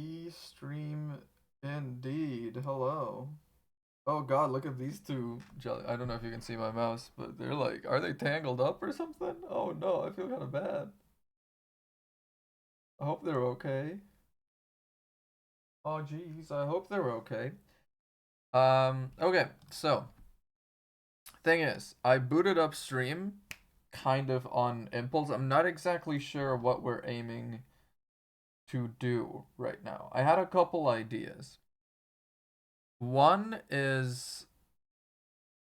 E-stream indeed. Hello. Oh god, look at these two jelly. I don't know if you can see my mouse, but they're like, are they tangled up or something? Oh no, I feel kind of bad. I hope they're okay. Oh geez, I hope they're okay. Okay, so thing is, I booted up stream kind of on impulse. I'm not exactly sure what we're aiming to do right now. I had a couple ideas. One is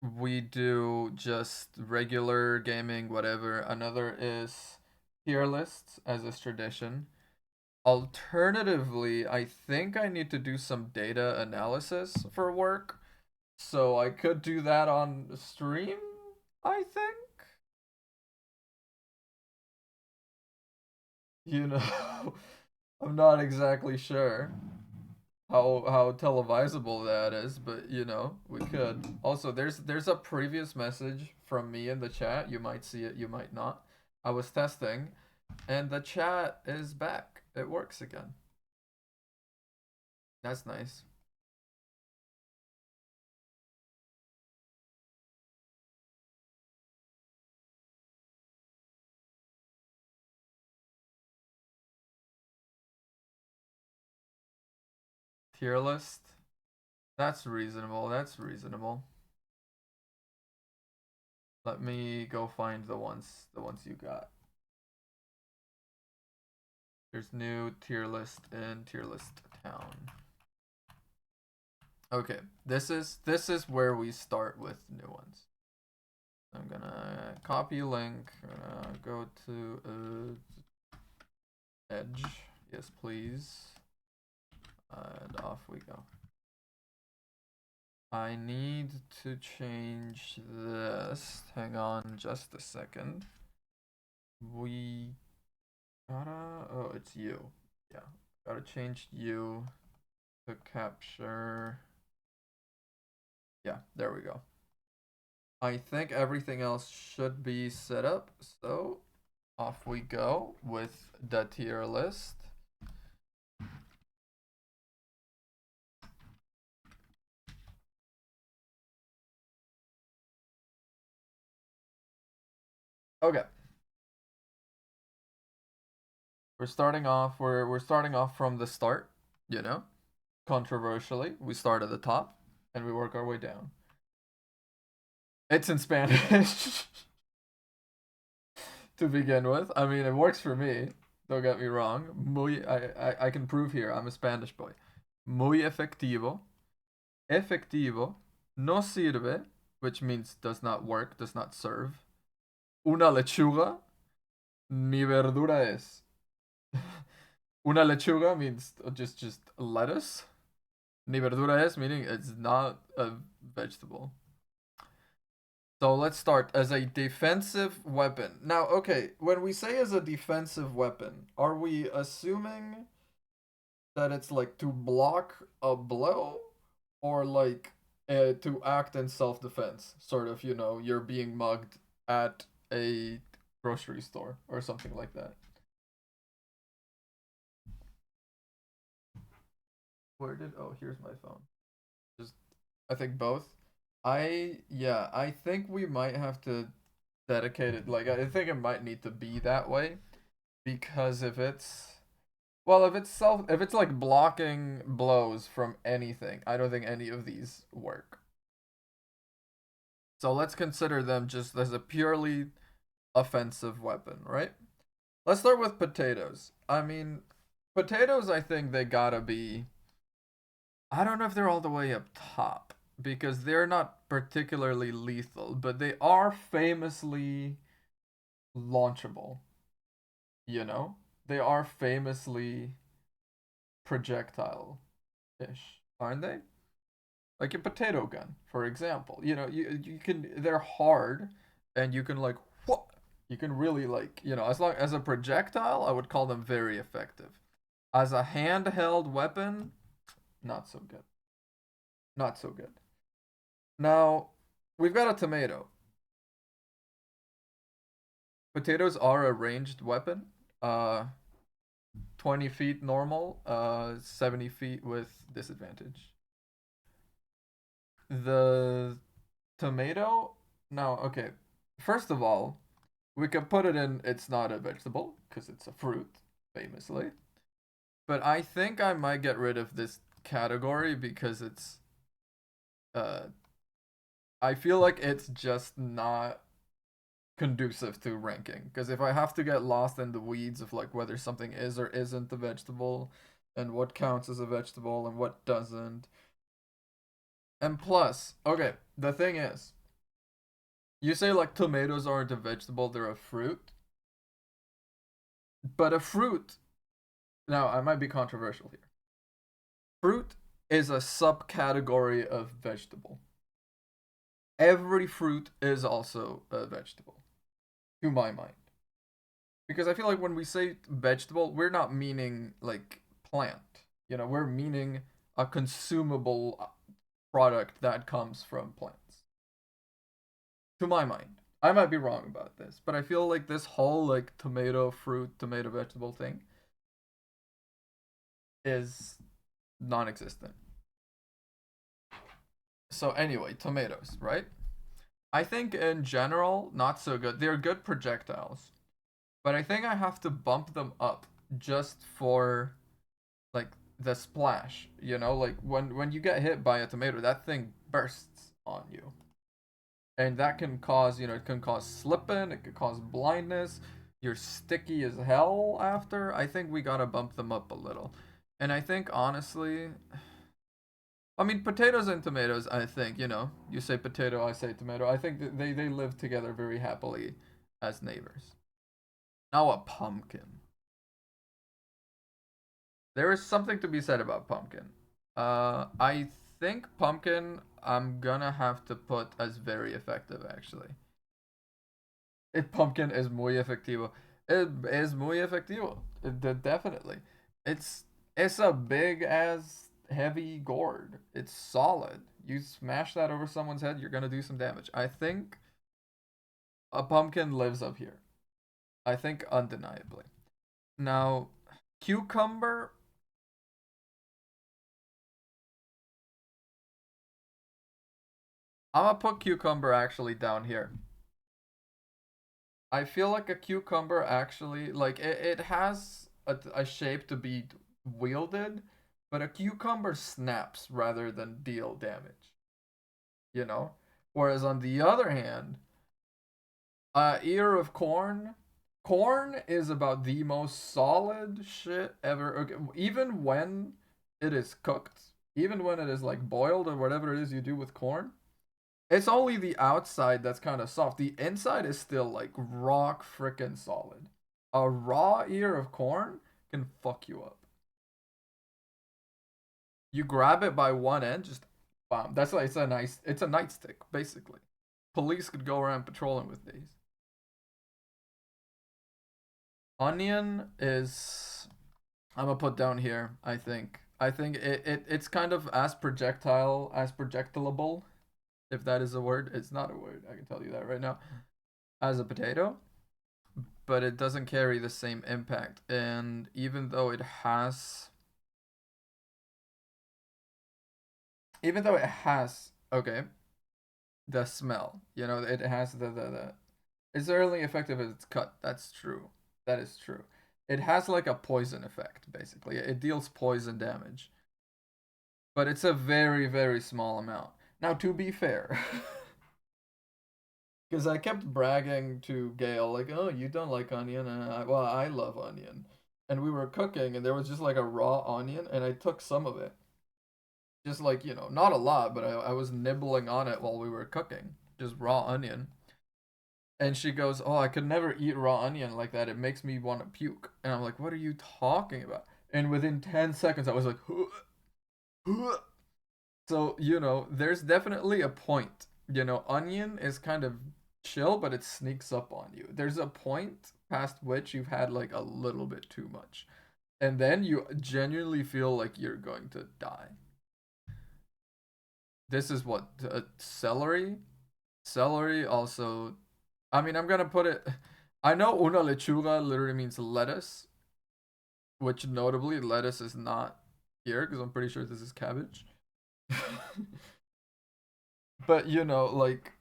we do just regular gaming, whatever. Another is tier lists, as is tradition. Alternatively, I think I need to do some data analysis for work. So I could do that on stream, I think. You know, I'm not exactly sure how televisable that is, but you know, we could. Also, there's a previous message from me in the chat. You might see it, you might not. I was testing, and the chat is back. It works again. That's nice. Tier list. That's reasonable. That's reasonable. Let me go find the ones you got. There's new tier list in tier list town. Okay, this is where we start with new ones. I'm gonna copy link. Go to Edge. Yes, please. And off we go. I need to change this. Hang on just a second. We gotta. Oh, it's you. Yeah. Gotta change you to capture. Yeah, there we go. I think everything else should be set up. So off we go with the tier list. Okay. We're starting off from the start, you know? Controversially, we start at the top and we work our way down. It's in Spanish to begin with. I mean, it works for me. Don't get me wrong. I can prove here. I'm a Spanish boy. Muy efectivo. Efectivo. No sirve, which means does not work, does not serve. Una lechuga. Ni verdura es. Una lechuga means just lettuce. Ni verdura es meaning it's not a vegetable. So let's start as a defensive weapon. Now, okay, when we say as a defensive weapon, are we assuming that it's like to block a blow or like to act in self-defense? Sort of, you know, you're being mugged at a grocery store or something like that. Where did oh here's my phone. Just I think both. I think we might have to dedicate it like I think it might need to be that way because if it's like blocking blows from anything, I don't think any of these work. So let's consider them just as a purely offensive weapon, right? Let's start with potatoes. I mean, potatoes I think they gotta be I don't know if they're all the way up top because they're not particularly lethal, but they are famously launchable. You know, they are famously projectile ish, aren't they? Like a potato gun, for example. You know, you can they're hard, and you can like what you can really like as long as a projectile, I would call them very effective. As a handheld weapon, not so good. Not so good. Now, we've got a tomato. Potatoes are a ranged weapon. 20 feet normal, 70 feet with disadvantage. The tomato, now, okay. First of all, we can put it in, it's not a vegetable, because it's a fruit, famously. But I think I might get rid of this category because it's, uh, I feel like it's just not conducive to ranking. Because if I have to get lost in the weeds of like whether something is or isn't a vegetable, and what counts as a vegetable and what doesn't. And plus, okay, the thing is, you say like tomatoes aren't a vegetable, they're a fruit. But a fruit, now I might be controversial here. Fruit is a subcategory of vegetable. Every fruit is also a vegetable, to my mind. Because I feel like when we say vegetable, we're not meaning like plant. You know, we're meaning a consumable product that comes from plants. To my mind. I might be wrong about this, but I feel like this whole like tomato fruit, tomato vegetable thing is non-existent. So anyway, tomatoes, right? I think in general, not so good. They're good projectiles, but I think I have to bump them up just for like the splash. You know, like when you get hit by a tomato, that thing bursts on you, and that can cause, you know, it can cause slipping, it could cause blindness. You're sticky as hell after. I think we gotta bump them up a little, and I think honestly, I mean, potatoes and tomatoes, I think, you know, you say potato, I say tomato. I think that they live together very happily as neighbors. Now, a pumpkin. There is something to be said about pumpkin. I think pumpkin, I'm gonna have to put as very effective, actually. Pumpkin es muy efectivo. Es muy efectivo. Definitely. It's it's a big as heavy gourd. It's solid. You smash that over someone's head, you're gonna do some damage. I think a pumpkin lives up here. I think undeniably. Now, cucumber. I'm gonna put cucumber actually down here. I feel like a cucumber actually, like it has a shape to be wielded, but a cucumber snaps rather than deal damage, you know? Whereas on the other hand, ear of corn, corn is about the most solid shit ever. Okay, even when it is cooked, even when it is like boiled or whatever it is you do with corn, it's only the outside that's kind of soft. The inside is still like rock freaking solid. A raw ear of corn can fuck you up. You grab it by one end, just bam. That's like it's a nightstick basically. Police could go around patrolling with these. Onion is I'm gonna put down here. I think it's kind of as projectilable, if that is a word. It's not a word. I can tell you that right now. As a potato, but it doesn't carry the same impact. And even though it has, okay, the smell, you know, it has the it's certainly effective as it's cut. That's true. That is true. It has like a poison effect, basically. It deals poison damage, but it's a very, very small amount. Now, to be fair, because I kept bragging to Gail, like, oh, you don't like onion, and well, I love onion. And we were cooking, and there was just like a raw onion, and I took some of it. Just like, you know, not a lot, but I was nibbling on it while we were cooking. Just raw onion. And she goes, oh, I could never eat raw onion like that. It makes me want to puke. And I'm like, what are you talking about? And within 10 seconds, I was like, huh, huh. So, you know, there's definitely a point. You know, onion is kind of chill, but it sneaks up on you. There's a point past which you've had like a little bit too much. And then you genuinely feel like you're going to die. This is what celery. Celery also. I mean, I'm gonna put it. I know una lechuga literally means lettuce, which notably lettuce is not here because I'm pretty sure this is cabbage. But you know, like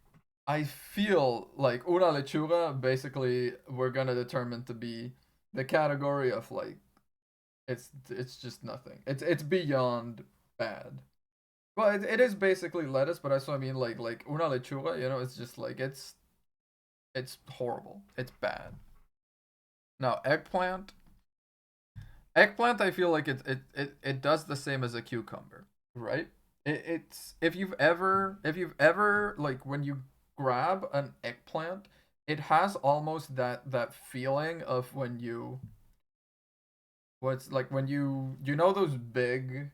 I feel like una lechuga basically we're gonna determine to be the category of like it's just nothing. It's beyond bad. Well, it is basically lettuce, but that's what I mean. Like una lechuga, you know, it's just like it's horrible. It's bad. Now eggplant, eggplant, I feel like it does the same as a cucumber, right? It's if you've ever like when you grab an eggplant, it has almost that feeling of when you what's like when you know those big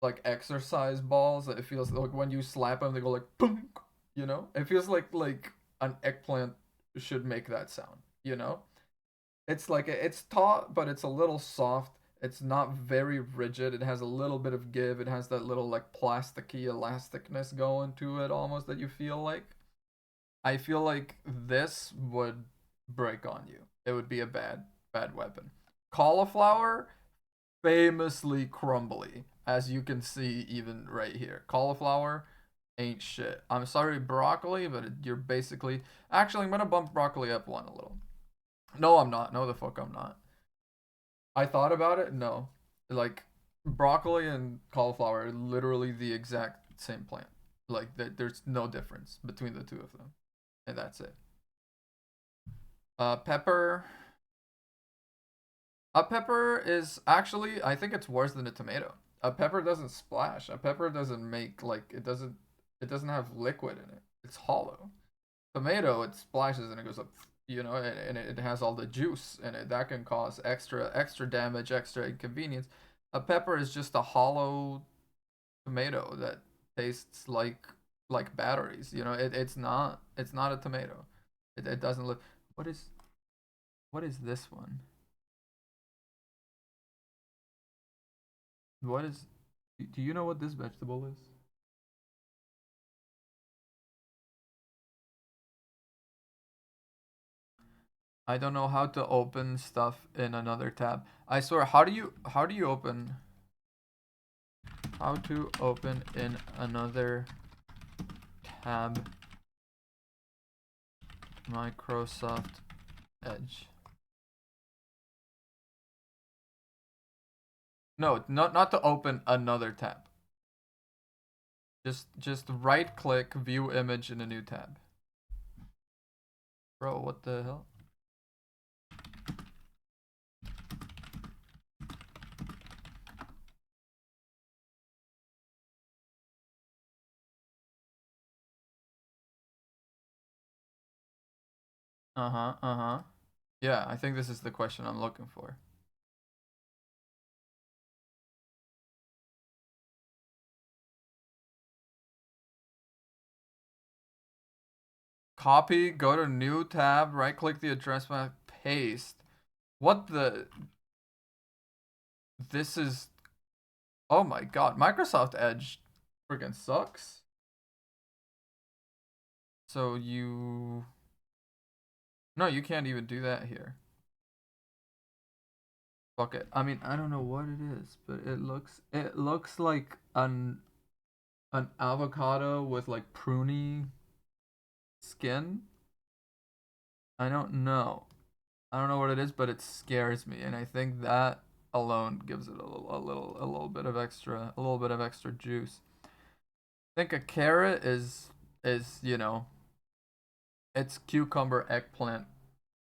like exercise balls that it feels like when you slap them they go like boom, you know? It feels like an eggplant should make that sound, you know? It's like it's taut, but it's a little soft. It's not very rigid. It has a little bit of give. It has that little like plasticky elasticness going to it almost that you feel like. I feel like this would break on you. It would be a bad weapon. Cauliflower, famously crumbly, as you can see even right here. Cauliflower ain't shit. I'm sorry, broccoli, but you're basically. Actually, I'm gonna bump broccoli up one a little. No, I'm not. No, the fuck, I'm not. I thought about it. No, like broccoli and cauliflower are literally the exact same plant. Like there's no difference between the two of them, and that's it. Pepper. A pepper is actually, I think it's worse than a tomato. A pepper doesn't splash. A pepper doesn't make like it doesn't have liquid in it. It's hollow. Tomato, it splashes and it goes up, you know, and it has all the juice in it. That can cause extra damage, extra inconvenience. A pepper is just a hollow tomato that tastes like batteries. You know, it's not a tomato. It doesn't look. What is what is this one? What is? Do you know what this vegetable is? I don't know how to open stuff in another tab. I swear, how do you open how to open in another tab Microsoft Edge? No, not to open another tab. Just right click view image in a new tab. Bro, what the hell? Uh-huh, uh-huh. Yeah, I think this is the question I'm looking for. Copy, go to new tab, right click the address map, paste. What the This is oh my god, Microsoft Edge freaking sucks. So you no, you can't even do that here. Fuck it. I mean, I don't know what it is, but it looks like an avocado with like pruny skin. I don't know. I don't know what it is, but it scares me, and I think that alone gives it a little bit of extra juice. I think a carrot is it's cucumber eggplant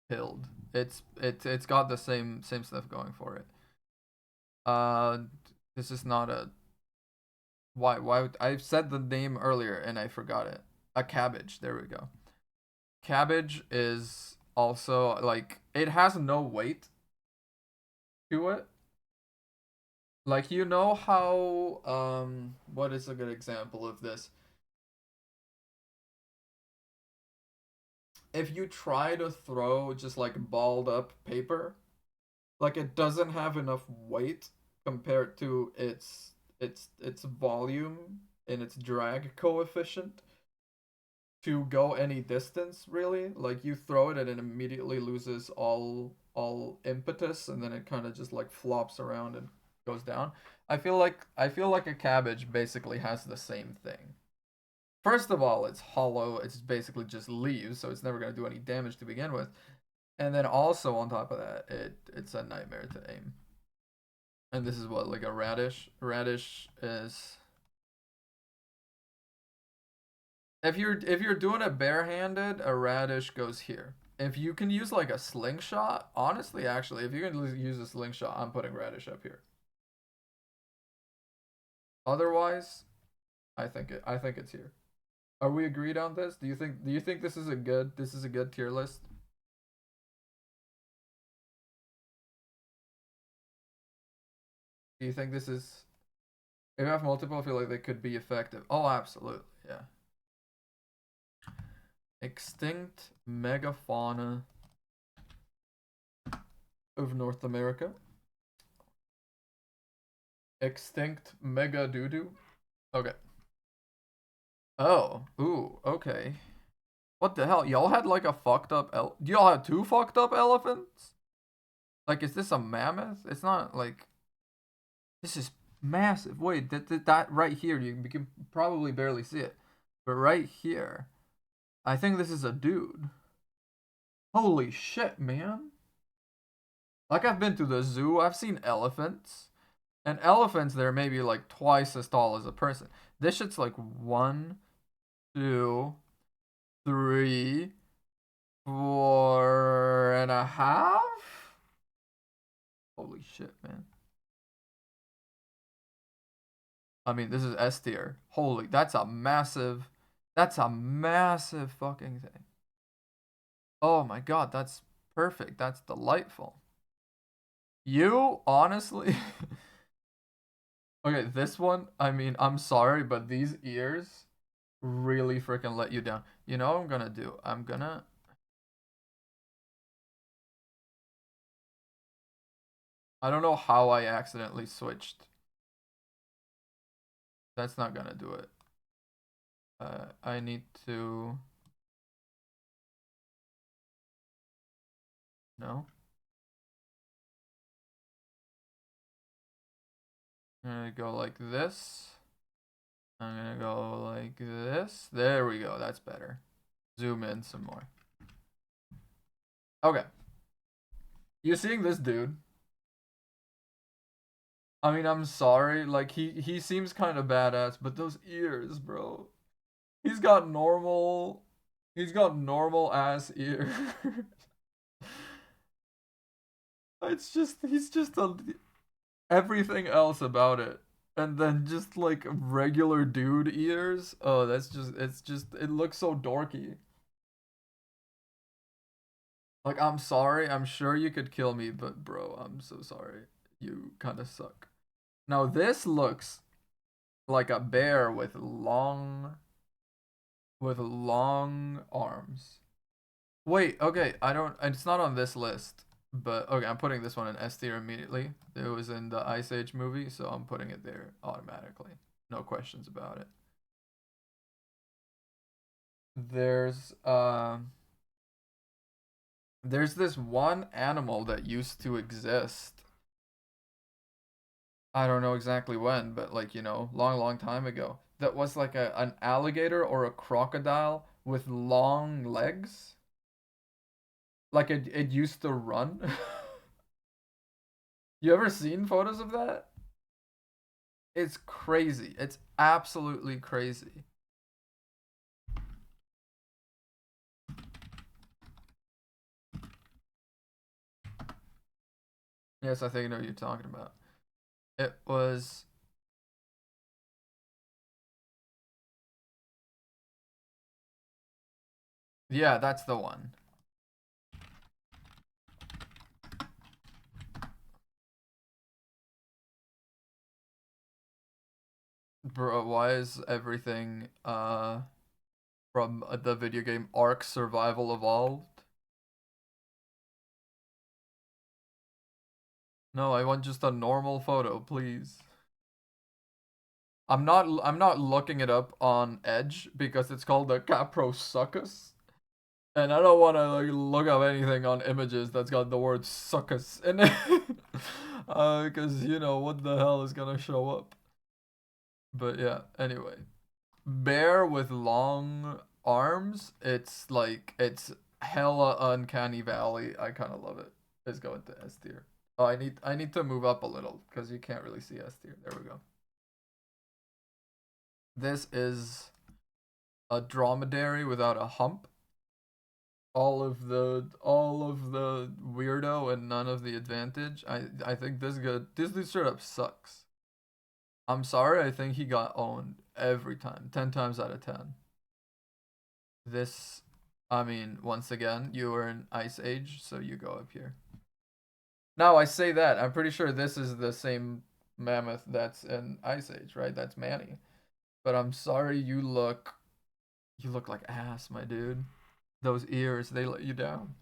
pilled. It's got the same stuff going for it. Uh, this is not a I've said the name earlier and I forgot it. A cabbage. There we go. Cabbage is also like it has no weight to it. Like you know how what is a good example of this? If you try to throw just like balled up paper, like it doesn't have enough weight compared to its volume and its drag coefficient to go any distance really. Like you throw it and it immediately loses all impetus, and then it kind of just like flops around and goes down. I feel like a cabbage basically has the same thing. First of all, it's hollow. It's basically just leaves, so it's never gonna do any damage to begin with. And then also on top of that, it's a nightmare to aim. And this is what, like a radish. Radish is, if you're doing it barehanded, a radish goes here. If you can use like a slingshot, honestly, actually, if you can use a slingshot, I'm putting radish up here. Otherwise, I think it's here. Are we agreed on this? Do you think this is a good tier list? Do you think this is, if you have multiple, I feel like they could be effective. Oh, absolutely, yeah. Extinct megafauna of North America. Extinct mega doo doo. Okay. Oh, ooh, okay. What the hell? Y'all had like a fucked up y'all had two fucked up elephants? Like, is this a mammoth? It's not like, this is massive. Wait, that right here, you can probably barely see it. But right here, I think this is a dude. Holy shit, man. Like, I've been to the zoo, I've seen elephants. And elephants, they're maybe like twice as tall as a person. This shit's like 1, 2, 3, 4.5. Holy shit, man. I mean, this is S tier. Holy, that's a massive fucking thing. Oh my god, that's perfect. That's delightful. You, honestly. Okay, this one, I mean, I'm sorry, but these ears really freaking let you down. You know what I'm gonna do? I don't know how I accidentally switched. That's not gonna do it. I need to. No. I'm gonna go like this. I'm gonna go like this. There we go. That's better. Zoom in some more. Okay. You seeing this dude? I mean, I'm sorry. Like, he seems kind of badass, but those ears, bro. He's got normal. He's got normal ass ears. It's just, he's just a, everything else about it. And then just like regular dude ears. Oh, that's just, it looks so dorky. Like, I'm sorry. I'm sure you could kill me, but bro, I'm so sorry. You kind of suck. Now, this looks like a bear with long arms. Wait, okay, I don't, it's not on this list, but okay, I'm putting this one in S tier immediately. It was in the Ice Age movie, so I'm putting it there automatically. No questions about it. There's there's this one animal that used to exist. I don't know exactly when, but like, long time ago. That was like an alligator or a crocodile with long legs. Like, it used to run. You ever seen photos of that? It's crazy. It's absolutely crazy. Yes, I think I know what you're talking about. It was, yeah, that's the one. Bro, why is everything from the video game Ark Survival Evolved? No, I want just a normal photo, please. I'm not looking it up on Edge because it's called the Caprosuchus. And I don't want to like look up anything on images that's got the word suckus in it, because you know what the hell is gonna show up. But yeah, anyway, bear with long arms. It's like it's hella uncanny valley. I kind of love it. Let's go into S tier. Oh, I need to move up a little because you can't really see S tier. There we go. This is a dromedary without a hump. All of the weirdo and none of the advantage. I think this dude straight up sucks. I'm sorry, I think he got owned every time. 10 times out of 10. This I mean, once again, you are in Ice Age, so you go up here. Now I say that, I'm pretty sure this is the same mammoth that's in Ice Age, right? That's Manny. But I'm sorry, you look like ass, my dude. Those ears, they let you down.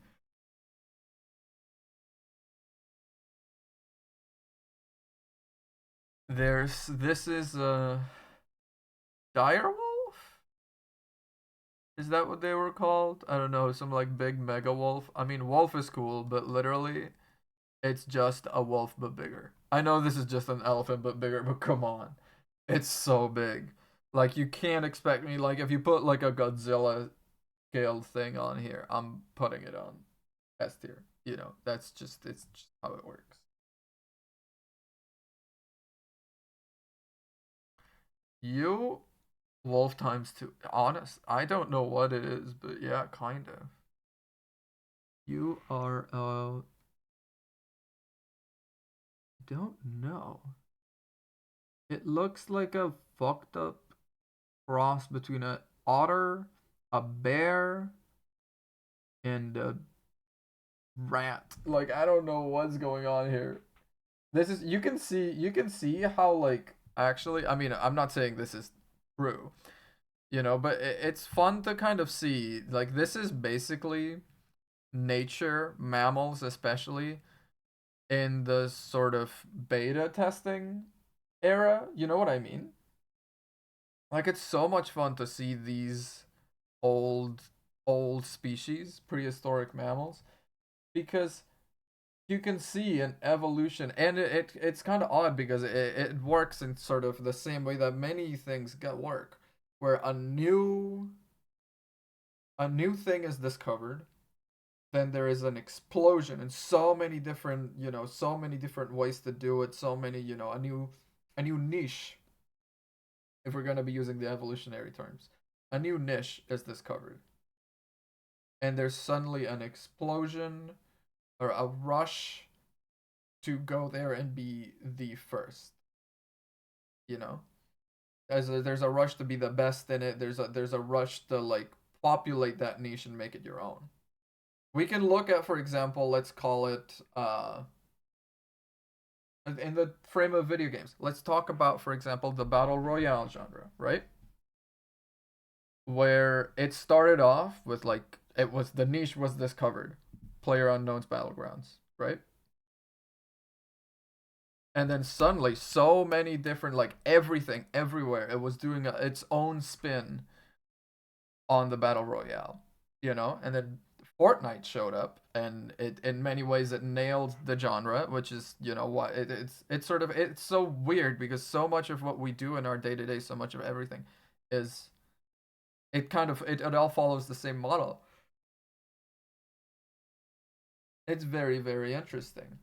This is a direwolf? Is that what they were called? I don't know, some like big mega wolf. I mean, wolf is cool, but literally it's just a wolf but bigger. I know this is just an elephant but bigger, but come on. It's so big. Like you can't expect me like if you put like a Godzilla scale thing on here, I'm putting it on S tier. You know, it's just how it works. You wolf times two. Honest, I don't know what it is, but yeah, kind of. You are don't know. It looks like a fucked up cross between a otter, a bear, and a rat. Like I don't know what's going on here. This is you can see how like actually I mean I'm not saying this is true, but it's fun to kind of see like this is basically nature mammals especially in the sort of beta testing era. You know what I mean? Like it's so much fun to see these old old species, prehistoric mammals, because you can see an evolution, and it's kind of odd because it works in sort of the same way that many things get work, where a new thing is discovered, then there is an explosion and so many different ways to do it, so many a new niche, if we're going to be using the evolutionary terms, a new niche is discovered, and there's suddenly an explosion or a rush to go there and be the first. You know, there's a rush to be the best in it. There's a rush to like populate that niche and make it your own. We can look at, for example, let's call it in the frame of video games. Let's talk about, for example, the battle royale genre, right? Where it started off with like it was the niche was discovered, Player Unknown's Battlegrounds, right? And then suddenly so many different like everything everywhere it was doing its own spin on the battle royale, and then Fortnite showed up, and it in many ways it nailed the genre, which is what it's sort of it's so weird because so much of what we do in our day-to-day, so much of everything is it all follows the same model. It's very very interesting.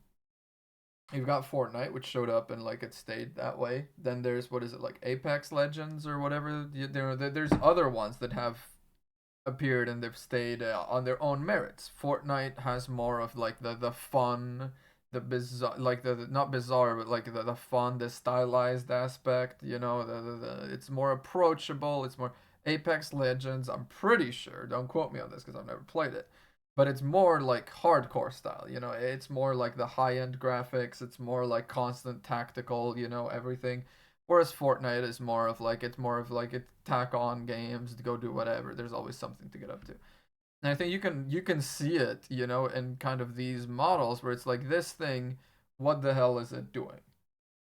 You've got Fortnite, which showed up and like it stayed that way. Then there's what is it like Apex Legends or whatever. There's other ones that have appeared and they've stayed on their own merits. Fortnite has more of like the fun, the bizarre, like the not bizarre, but like the fun, the stylized aspect. It's more approachable. It's more Apex Legends. I'm pretty sure. Don't quote me on this because I've never played it. But it's more like hardcore style, It's more like the high end graphics. It's more like constant tactical, everything. Whereas Fortnite is more of like it tack on games to go do whatever. There's always something to get up to. And I think you can see it, in kind of these models where it's like this thing, what the hell is it doing?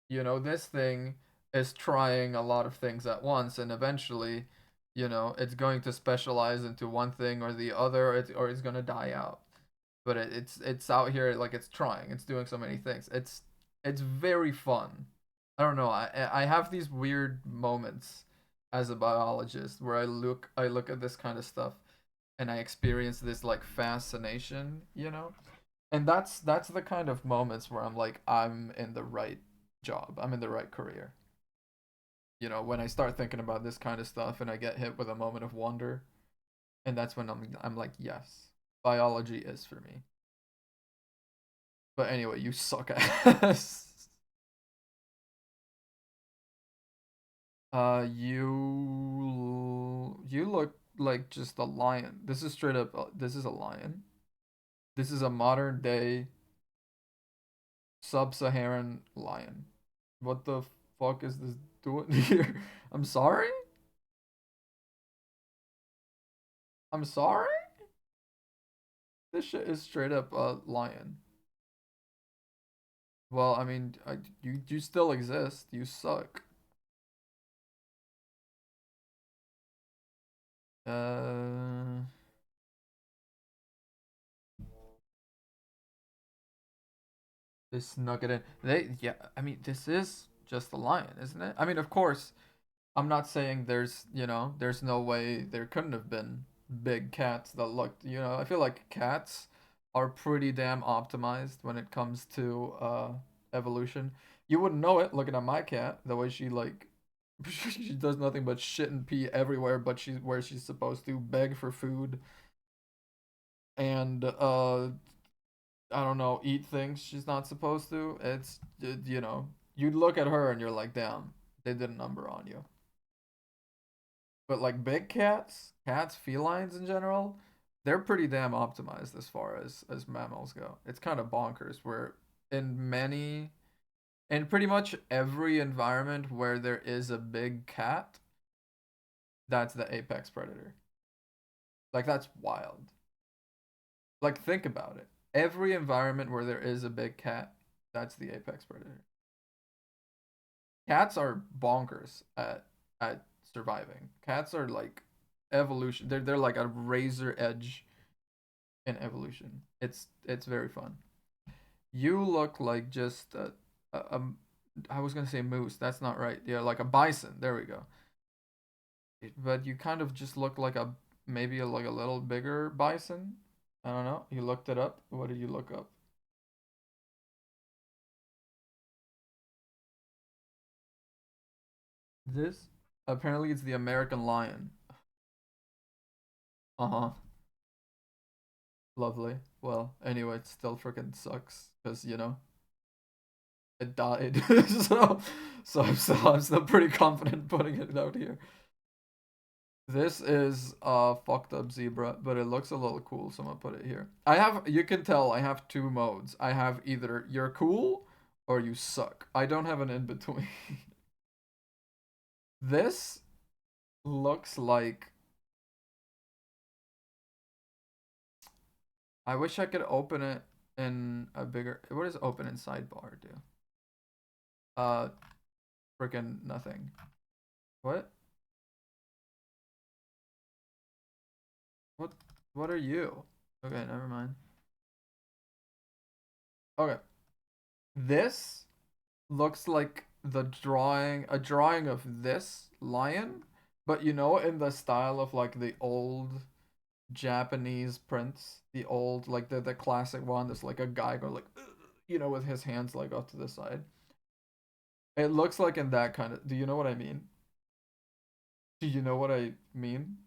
This thing is trying a lot of things at once, and eventually You know, it's going to specialize into one thing or the other, or it's gonna die out. But it's out here, like it's trying, it's doing so many things. It's very fun. I don't know. I have these weird moments as a biologist where I look at this kind of stuff and I experience this like fascination, you know? And that's the kind of moments where I'm like I'm in the right job. I'm in the right career. You know, when I start thinking about this kind of stuff and I get hit with a moment of wonder, and that's when I'm like, yes, biology is for me. But anyway, you suck ass. You look like just a lion. This is straight up. This is a lion. This is a modern day sub-Saharan lion. What the fuck is this doing here? I'm sorry. I'm sorry. This shit is straight up a lion. Well, I mean, you still exist. You suck. Uh, they snuck it in. Yeah. I mean, this is just a lion, isn't it? I mean, of course, I'm not saying there's, you know, there's no way there couldn't have been big cats that looked, you know, I feel like cats are pretty damn optimized when it comes to evolution. You wouldn't know it looking at my cat, the way she like she does nothing but shit and pee everywhere, but she's where she's supposed to beg for food and I don't know, eat things she's not supposed to. It's you know, you look at her and you're like, damn, they did a number on you. But like big cats, felines in general, they're pretty damn optimized as far as mammals go. It's kind of bonkers. Where in many, in pretty much every environment where there is a big cat, that's the apex predator. Like that's wild. Like think about it. Every environment where there is a big cat, that's the apex predator. Cats are bonkers at surviving. Cats are like evolution. They're like a razor edge in evolution. It's very fun. You look like just a I was gonna say moose. That's not right. Yeah, like a bison. There we go. But you kind of just look like a maybe like a little bigger bison. I don't know. You looked it up. What did you look up? This apparently it's the American lion. Uh huh. Lovely. Well, anyway, it still freaking sucks because you know it died. so I'm still pretty confident putting it out here. This is a fucked up zebra, but it looks a little cool, so I'm gonna put it here. I have, you can tell I have two modes. I have either you're cool or you suck. I don't have an in between. This looks like, I wish I could open it in a bigger, what does open in sidebar do? Uh, freaking nothing. What? What? What are you? Okay, never mind. Okay, this looks like a drawing of this lion, but you know, in the style of like the old Japanese prints, the old like the classic one. That's like a guy go like, you know, with his hands like up to the side. It looks like in that kind of. Do you know what I mean? Do you know what I mean?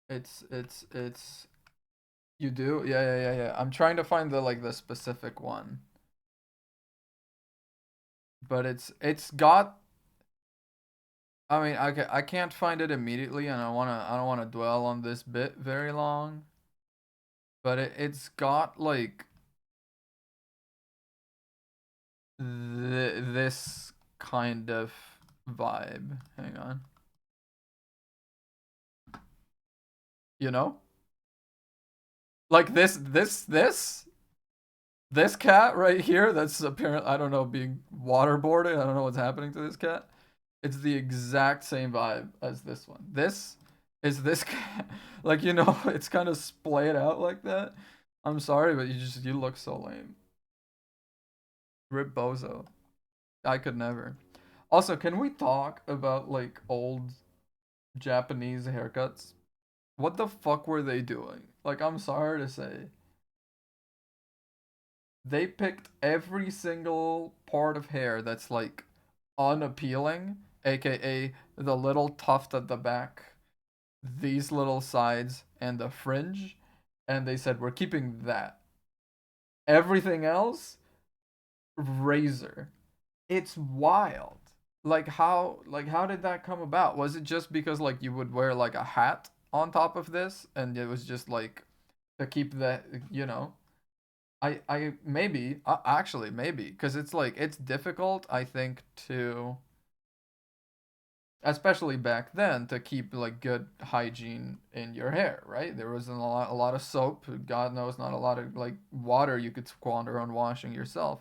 It's. You do? Yeah, yeah, yeah, yeah. I'm trying to find the like the specific one, but it's got. I mean, I can't find it immediately, and I don't wanna dwell on this bit very long. But it's got like this kind of vibe. Hang on. You know? Like this cat right here. That's apparent. I don't know, being waterboarded. I don't know what's happening to this cat. It's the exact same vibe as this one. This is this cat. Like, it's kind of splayed out like that. I'm sorry, but you look so lame. Rip Bozo. I could never. Also, can we talk about like old Japanese haircuts? What the fuck were they doing? Like, I'm sorry to say, they picked every single part of hair that's like unappealing, aka the little tuft at the back, these little sides, and the fringe, and they said we're keeping that. Everything else, razor. It's wild. Like how did that come about? Was it just because like you would wear like a hat on top of this and it was just like to keep the, I maybe actually maybe because it's like it's difficult I think to, especially back then, to keep like good hygiene in your hair, right? There wasn't a lot of soap, god knows, not a lot of like water you could squander on washing yourself.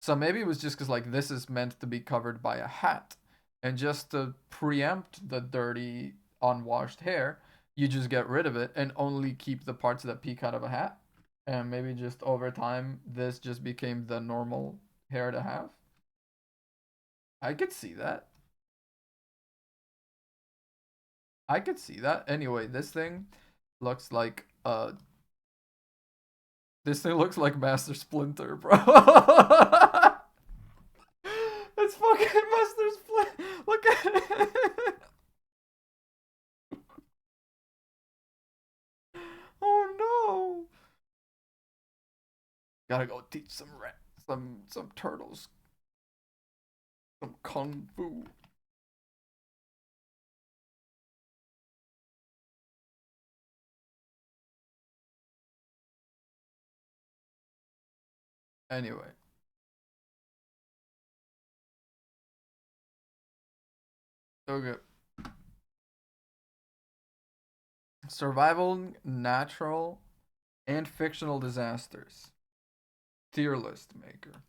So maybe it was just because like this is meant to be covered by a hat, and just to preempt the dirty, unwashed hair, you just get rid of it and only keep the parts that peek out of a hat. And maybe just over time, this just became the normal hair to have. I could see that. I could see that. Anyway, looks like uh this thing looks like Master Splinter, bro. It's fucking Master Splinter. Look at it. Oh no. Gotta go teach some turtles some kung fu. Anyway, okay. Survival, natural, and fictional disasters. Tier list maker.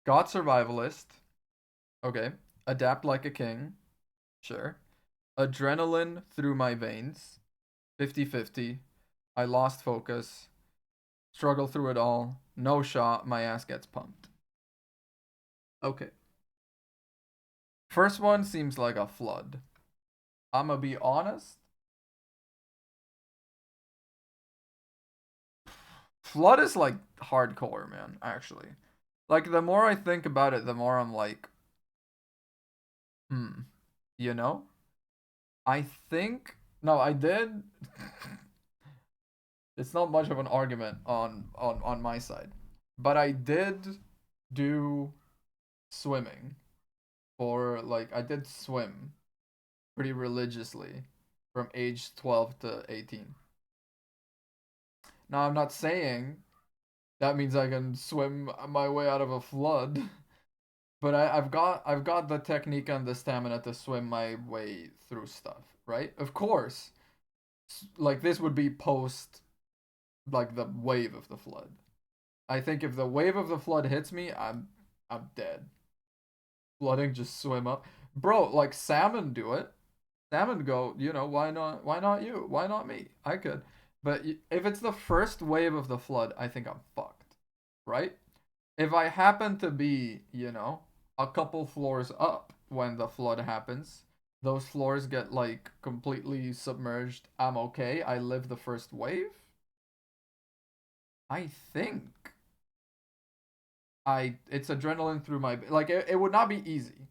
God survivalist. Okay. Adapt like a king. Sure. Adrenaline through my veins. 50-50. I lost focus. Struggle through it all. No shot. My ass gets pumped. Okay. First one seems like a flood. I'm gonna be honest. Flood is like hardcore, man, actually. Like, the more I think about it, the more I'm like, hmm, you know? I think, no, I did. It's not much of an argument on my side. But I did do swimming for like I did swim pretty religiously from age 12 to 18. Now, I'm not saying that means I can swim my way out of a flood, but I've got the technique and the stamina to swim my way through stuff, right? Of course, like this would be post like the wave of the flood. I think if the wave of the flood hits me, I'm dead. Flooding, just swim up, bro. Like salmon do it. Salmon go. Why not? Why not you? Why not me? I could, but if it's the first wave of the flood, I think I'm fucked, right? If I happen to be, a couple floors up when the flood happens, those floors get like completely submerged. I'm okay. I live the first wave. I think it's adrenaline through my, like, it would not be easy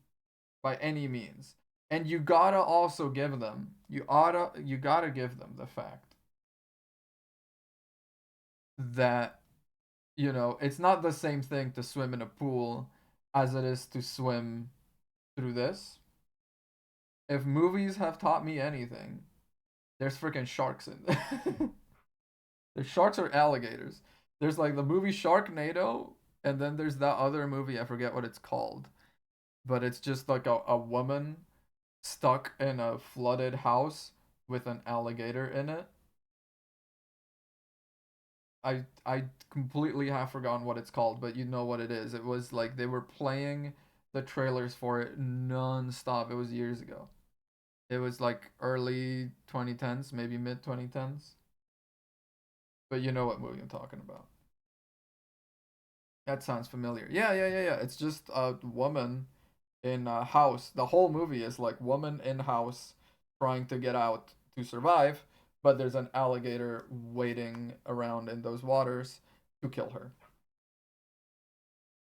by any means. And you gotta also give them, you gotta give them the fact that, it's not the same thing to swim in a pool as it is to swim through this. If movies have taught me anything, there's freaking sharks in there. There's sharks or alligators. There's like the movie Sharknado, and then there's that other movie, I forget what it's called, but it's just like a woman stuck in a flooded house with an alligator in it. I completely have forgotten what it's called, but you know what it is. It was like they were playing the trailers for it non-stop. It was years ago. It was like early 2010s, maybe mid 2010s. But you know what movie I'm talking about. That sounds familiar. Yeah. It's just a woman in a house. The whole movie is like woman in house trying to get out to survive, but there's an alligator waiting around in those waters to kill her.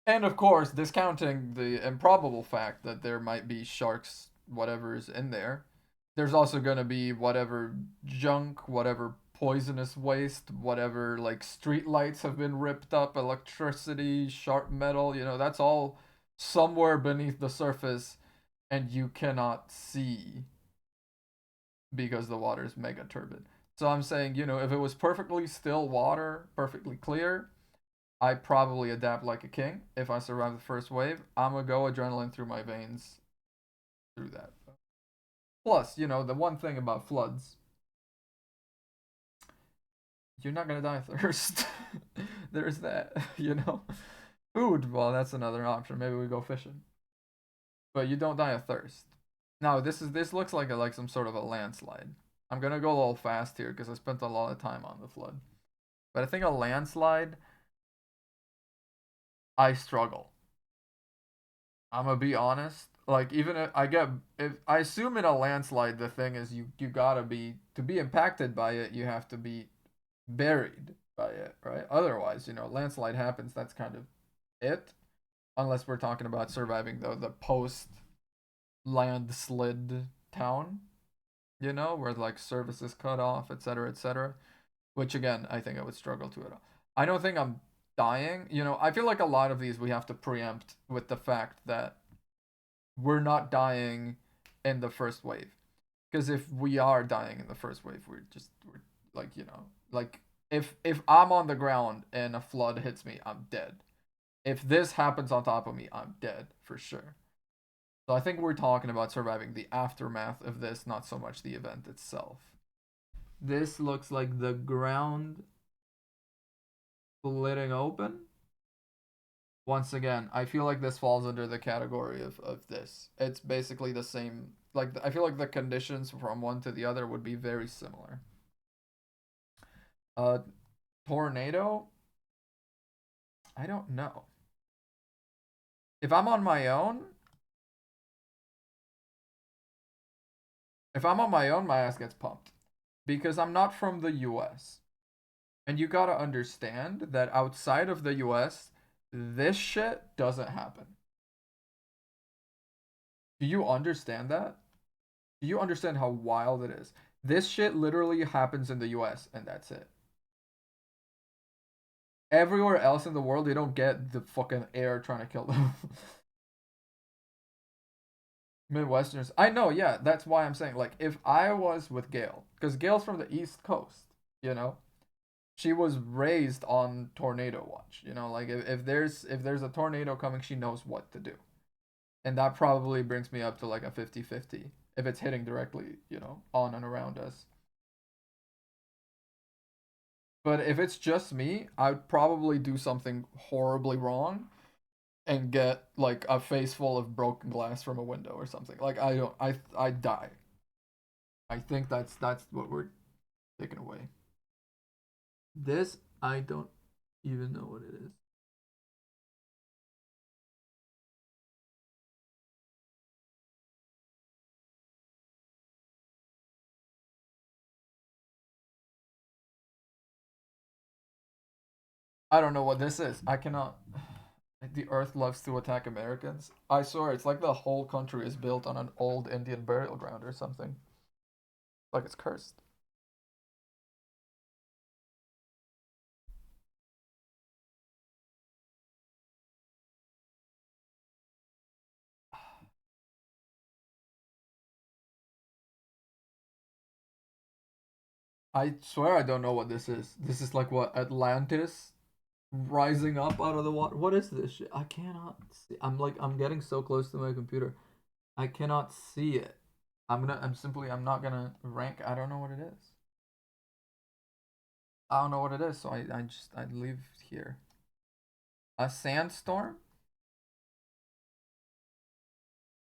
And of course, discounting the improbable fact that there might be sharks, whatever's in there, there's also going to be whatever junk, whatever poisonous waste, whatever like street lights have been ripped up, electricity, sharp metal, that's all somewhere beneath the surface and you cannot see because the water is mega turbid. So I'm saying, if it was perfectly still water, perfectly clear, I probably adapt like a king. If I survive the first wave, I'm gonna go adrenaline through my veins through that. Plus, the one thing about floods, you're not gonna die of thirst. There's that. Food, well, that's another option. Maybe we go fishing. But you don't die of thirst. Now, this looks like some sort of a landslide. I'm gonna go a little fast here because I spent a lot of time on the flood. But I think a landslide, I struggle. I'm gonna be honest. Like even if I get if I assume in a landslide the thing is you gotta be to be impacted by it you have to be buried by it, right? Otherwise, landslide happens, that's kind of it. Unless we're talking about surviving the post landslid town, where like services cut off, etc., etc. Which again, I think I would struggle to it. I don't think I'm dying. I feel like a lot of these we have to preempt with the fact that we're not dying in the first wave. Because if we are dying in the first wave, we're like like if I'm on the ground and a flood hits me, I'm dead. If this happens on top of me, I'm dead for sure. So I think we're talking about surviving the aftermath of this, not so much the event itself. This looks like the ground splitting open. Once again, I feel like this falls under the category of this. It's basically the same. Like, I feel like the conditions from one to the other would be very similar. Uh, Tornado? I don't know. If I'm on my own, if I'm on my own, my ass gets pumped. Because I'm not from the US. And you gotta understand that outside of the US, this shit doesn't happen. Do you understand that? Do you understand how wild it is? This shit literally happens in the US and that's it. Everywhere else in the world, they don't get the fucking air trying to kill them. Midwesterners. I know, yeah, that's why I'm saying, like, if I was with Gail, because Gail's from the East Coast, you know? She was raised on tornado watch. Like if there's a tornado coming, she knows what to do. And that probably brings me up to like a 50-50 if it's hitting directly, on and around us. But if it's just me, I'd probably do something horribly wrong and get like a face full of broken glass from a window or something. Like I die. I think that's what we're taking away. This I don't even know what it is. I don't know what this is. I cannot. The Earth loves to attack Americans. I swear, it's like the whole country is built on an old Indian burial ground or something. Like it's cursed. I swear I don't know what this is. This is like what Atlantis rising up out of the water. What is this shit? I cannot see. I'm getting so close to my computer. I cannot see it. I'm not gonna rank. I don't know what it is. I don't know what it is, so I leave here. A sandstorm?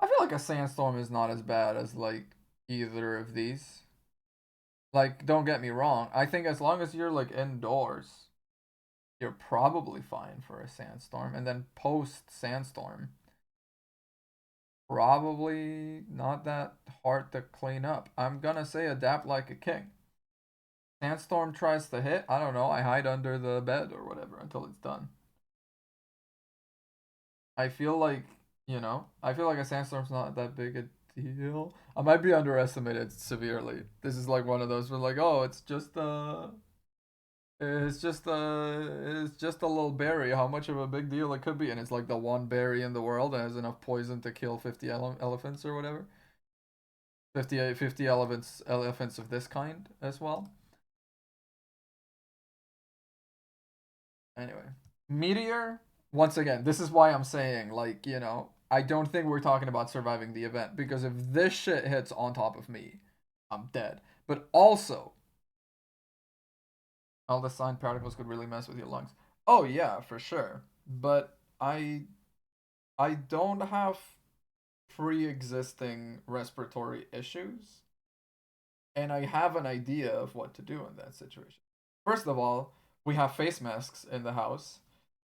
I feel like a sandstorm is not as bad as like either of these. Like, don't get me wrong. I think as long as you're like indoors, you're probably fine for a sandstorm. And then post sandstorm, probably not that hard to clean up. I'm gonna say adapt like a king. Sandstorm tries to hit, I don't know, I hide under the bed or whatever until it's done. I feel like, I feel like a sandstorm's not that big a deal. I might be underestimated severely. This is like one of those where like, oh, it's just a little berry. How much of a big deal it could be, and it's like the one berry in the world that has enough poison to kill 50 elephants or whatever. 50 elephants of this kind as well. Anyway, meteor. Once again, this is why I'm saying like I don't think we're talking about surviving the event because if this shit hits on top of me, I'm dead. But also, all the sign particles could really mess with your lungs. Oh yeah, for sure. But I don't have pre-existing respiratory issues, and I have an idea of what to do in that situation. First of all, we have face masks in the house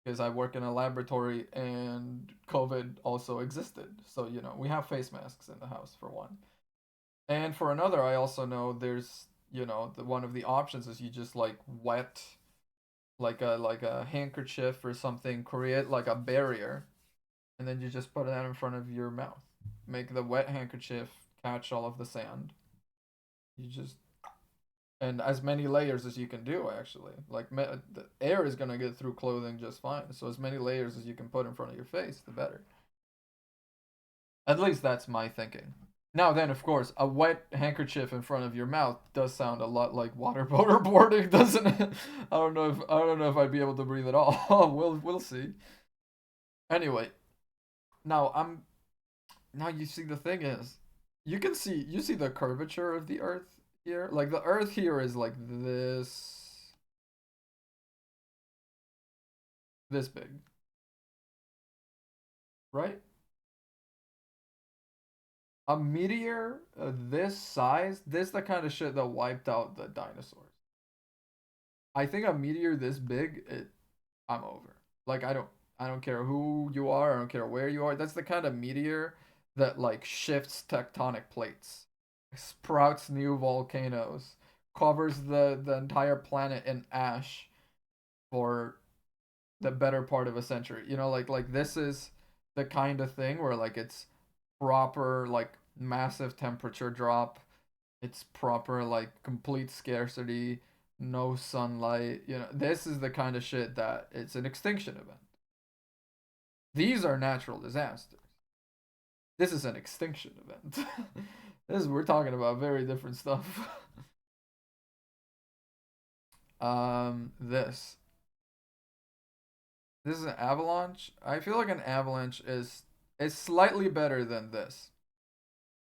because I work in a laboratory and COVID also existed. So, we have face masks in the house for one. And for another, I also know there's, one of the options is you just like wet like a handkerchief or something, create like a barrier, and then you just put that in front of your mouth. Make the wet handkerchief catch all of the sand. You just and as many layers as you can do actually. Like the air is gonna get through clothing just fine. So as many layers as you can put in front of your face, the better. At least that's my thinking. Now then, of course, a wet handkerchief in front of your mouth does sound a lot like waterboarding, doesn't it? I don't know if I'd be able to breathe at all. we'll see. Anyway, now I'm now you see the thing is, you see the curvature of the Earth here. Like the Earth here is like this big, right? A meteor this size, this the kind of shit that wiped out the dinosaurs. I think a meteor this big, I'm over. Like I don't care who you are, I don't care where you are. That's the kind of meteor that like shifts tectonic plates, sprouts new volcanoes, covers the entire planet in ash for the better part of a century. Like this is the kind of thing where like it's proper like massive temperature drop. It's proper like complete scarcity, no sunlight. This is the kind of shit that it's an extinction event. These are natural disasters. This is an extinction event. We're talking about very different stuff. This is an avalanche. I feel like an avalanche is slightly better than this.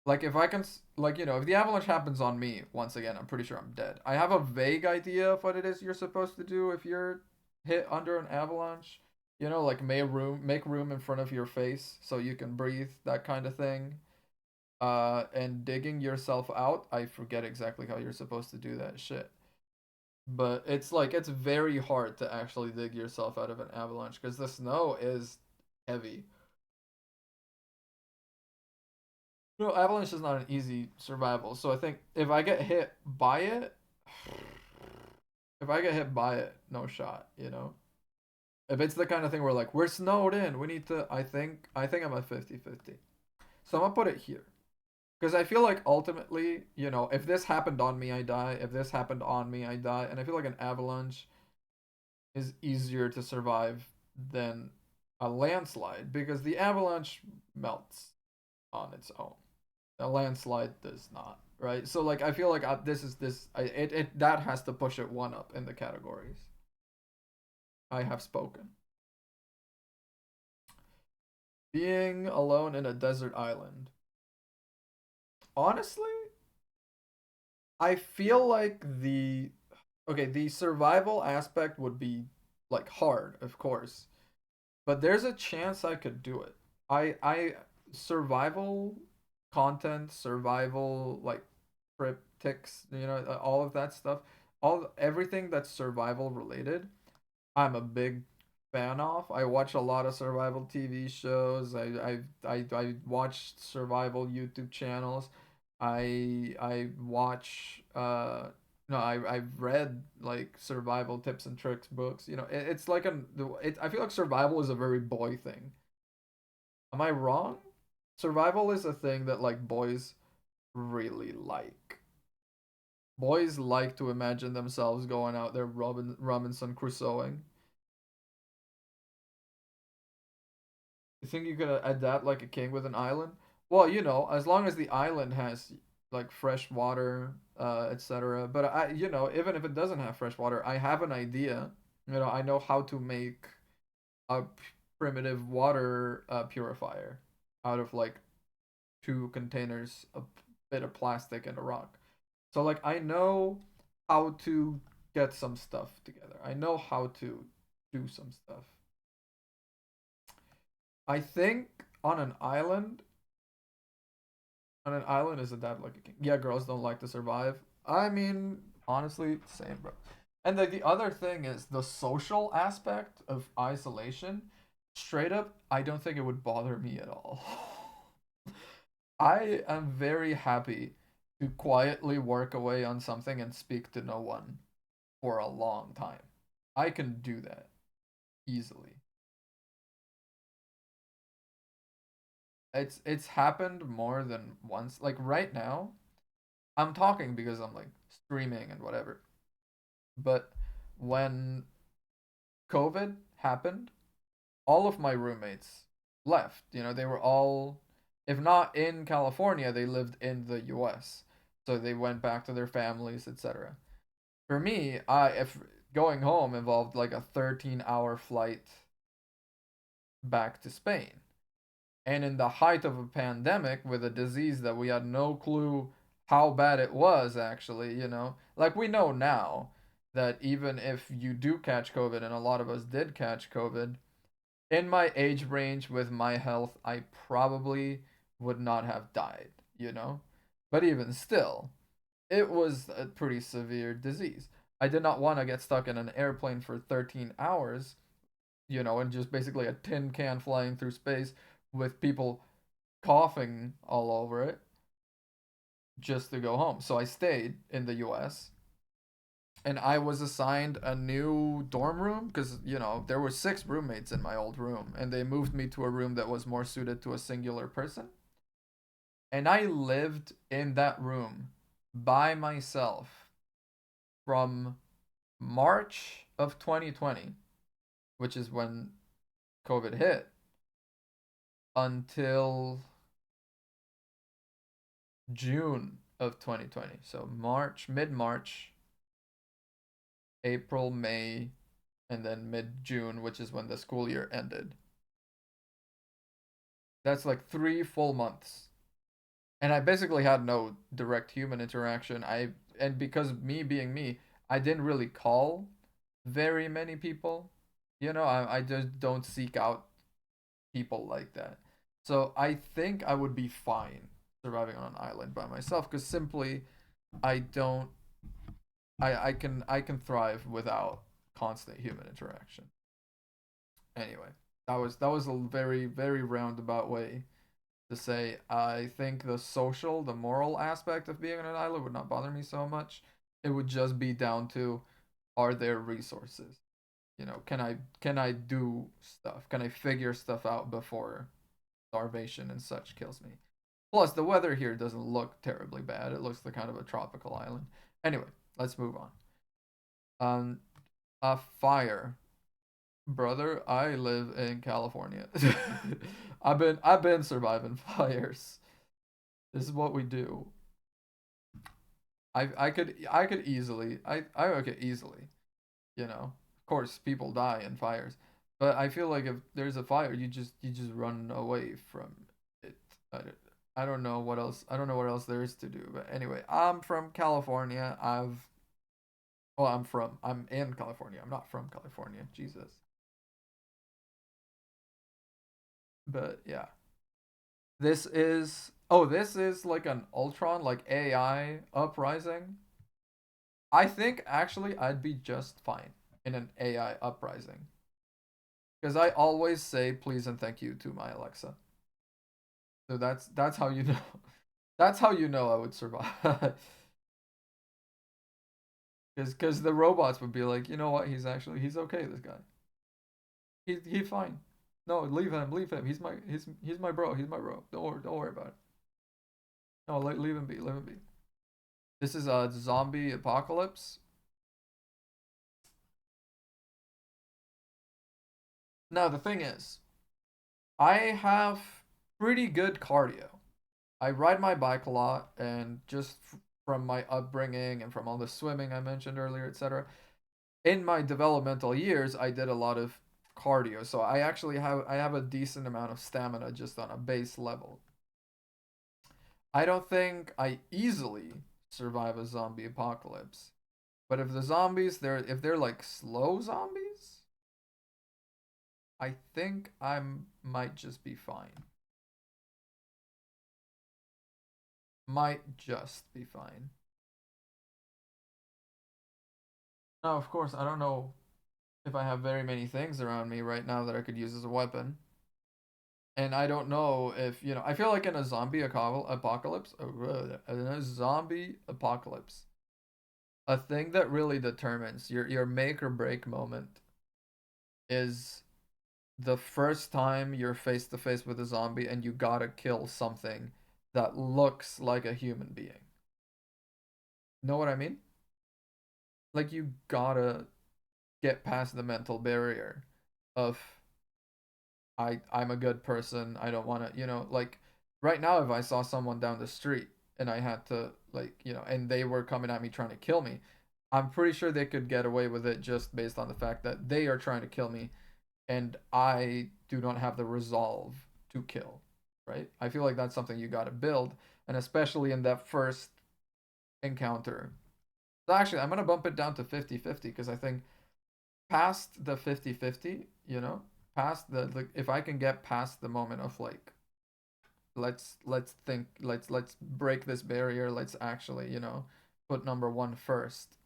Like if I can, like if the avalanche happens on me once again, I'm pretty sure I'm dead. I have a vague idea of what it is you're supposed to do if you're hit under an avalanche. Like make room in front of your face so you can breathe, that kind of thing. And digging yourself out, I forget exactly how you're supposed to do that shit. But it's like it's very hard to actually dig yourself out of an avalanche because the snow is heavy. No, avalanche is not an easy survival. So I think if I get hit by it, no shot. If it's the kind of thing where like we're snowed in, we need to I think I'm at 50-50. So I'm gonna put it here. Because I feel like ultimately, if this happened on me, I die. If this happened on me, I die. And I feel like an avalanche is easier to survive than a landslide because the avalanche melts on its own. A landslide does not, right? So like I feel like that has to push it one up in the categories. I have spoken. Being alone in a desert island. Honestly, I feel like Okay, the survival aspect would be like hard, of course, but there's a chance I could do it. I survival content, survival like cryptics, all of that stuff, all everything that's survival related. I'm a big fan of. I watch a lot of survival TV shows. I watch survival YouTube channels. I watch no, I've read like survival tips and tricks books. It's like I feel like survival is a very boy thing. Am I wrong? Survival is a thing that like boys really like. Boys like to imagine themselves going out there Robinson Crusoeing. You think you could adapt like a king with an island? Well, as long as the island has like fresh water, etc. But even if it doesn't have fresh water, I have an idea. I know how to make a primitive water purifier out of like two containers, a bit of plastic, and a rock. So like I know how to get some stuff together. I know how to do some stuff. I think on an island, is adapt like a king. Yeah, girls don't like to survive. I mean, honestly, same, bro. And the other thing is the social aspect of isolation. Straight up, I don't think it would bother me at all. I am very happy to quietly work away on something and speak to no one for a long time. I can do that easily. It's happened more than once. Like right now, I'm talking because I'm like streaming and whatever. But when COVID happened, all of my roommates left. They were all, if not in California, they lived in the US. So they went back to their families, etc. For me, if going home involved like a 13-hour flight back to Spain. And in the height of a pandemic with a disease that we had no clue how bad it was, actually, like we know now that even if you do catch COVID, and a lot of us did catch COVID, in my age range with my health, I probably would not have died. But even still, it was a pretty severe disease. I did not want to get stuck in an airplane for 13 hours, and just basically a tin can flying through space with people coughing all over it just to go home. So I stayed in the US and I was assigned a new dorm room because, there were six roommates in my old room and they moved me to a room that was more suited to a singular person. And I lived in that room by myself from March of 2020, which is when COVID hit, until June of 2020. So mid March, April, May, and then mid June, which is when the school year ended. That's like 3 full months. And I basically had no direct human interaction. And because me being me, I didn't really call very many people. I just don't seek out people like that. So I think I would be fine surviving on an island by myself because simply I don't I can thrive without constant human interaction. Anyway, that was a very very roundabout way to say I think the moral aspect of being on an island would not bother me so much. It would just be down to, are there resources? Can I do stuff? Can I figure stuff out before starvation and such kills me? Plus, the weather here doesn't look terribly bad. It looks like kind of a tropical island. Anyway, let's move on. Um, a fire. Brother, I live in California. I've been surviving fires. This is what we do. I could easily I okay easily, Of course people die in fires. But I feel like if there's a fire, you just run away from it. I don't, I don't know what else there is to do. But anyway, I'm from California. I've Well, I'm in California. I'm not from California. Jesus. But yeah. This is like an Ultron, like AI uprising. I think actually I'd be just fine in an AI uprising. Because I always say please and thank you to my Alexa. So that's how you know. That's how you know I would survive. Because the robots would be like, you know what? He's okay. This guy. He's fine. No, leave him. He's my bro. He's my bro. Don't worry about it. No, leave him be. Leave him be. This is a zombie apocalypse. Now the thing is, I have pretty good cardio. I ride my bike a lot, and just from my upbringing and from all the swimming I mentioned earlier, etc. In my developmental years, I did a lot of cardio, so I have a decent amount of stamina just on a base level. I don't think I easily survive a zombie apocalypse, but if the zombies if they're like slow zombies, I think I might just be fine. Might just be fine. Now, of course, I don't know if I have very many things around me right now that I could use as a weapon. And I don't know if, I feel like in a zombie apocalypse, in a zombie apocalypse, a thing that really determines your make or break moment is the first time you're face to face with a zombie and you gotta kill something that looks like a human being. Know what I mean? Like you gotta get past the mental barrier of I'm a good person. I don't want to, like right now if I saw someone down the street and I had to like, and they were coming at me trying to kill me, I'm pretty sure they could get away with it just based on the fact that they are trying to kill me and I do not have the resolve to kill, right? I feel like that's something you got to build, and especially in that first encounter. So actually, I'm going to bump it down to 50-50 because I think past the 50-50, past the like if I can get past the moment of like let's think let's break this barrier, let's actually, put number one first,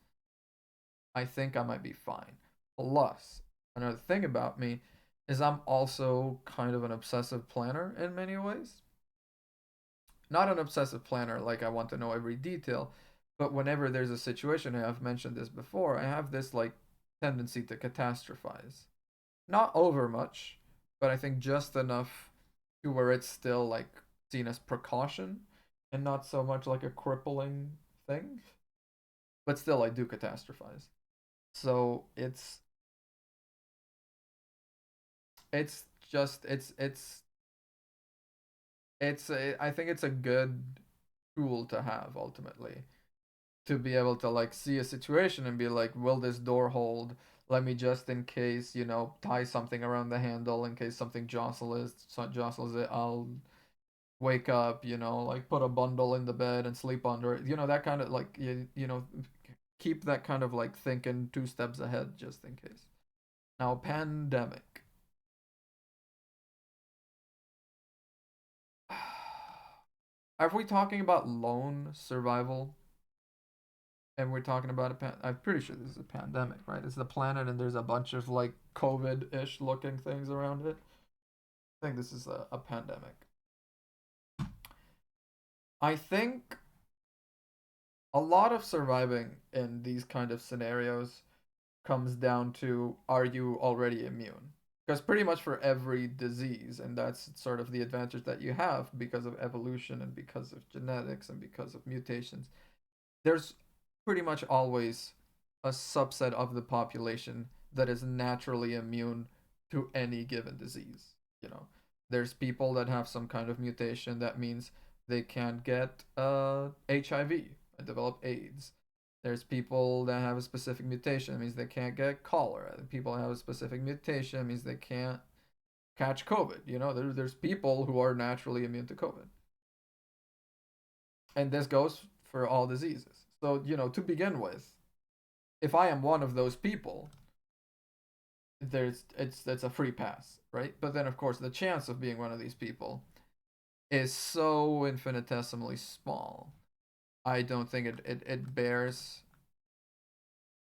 I think I might be fine. Plus, another thing about me is I'm also kind of an obsessive planner in many ways. Not an obsessive planner like I want to know every detail, but whenever there's a situation, and I've mentioned this before, I have this like tendency to catastrophize. Not over much, but I think just enough to where it's still like seen as precaution and not so much like a crippling thing. But still, I do catastrophize. So it's just I think it's a good tool to have ultimately to be able to like see a situation and be like, will this door hold? Let me just in case, tie something around the handle in case something jostles it. I'll wake up, like put a bundle in the bed and sleep under it. That kind of like keep that kind of like thinking two steps ahead just in case. Now, pandemic. Are we talking about lone survival? And we're talking about I'm pretty sure this is a pandemic, right? It's the planet, and there's a bunch of like COVID-ish looking things around it. I think this is a pandemic. I think a lot of surviving in these kind of scenarios comes down to are you already immune? Because pretty much for every disease, and that's sort of the advantage that you have because of evolution and because of genetics and because of mutations, there's pretty much always a subset of the population that is naturally immune to any given disease. You know, there's people that have some kind of mutation that means they can't get HIV and develop AIDS. There's people that have a specific mutation that means they can't get cholera. People that have a specific mutation means they can't catch COVID. There's people who are naturally immune to COVID, and this goes for all diseases. So to begin with, if I am one of those people, it's a free pass, right? But then of course the chance of being one of these people is so infinitesimally small. I don't think it bears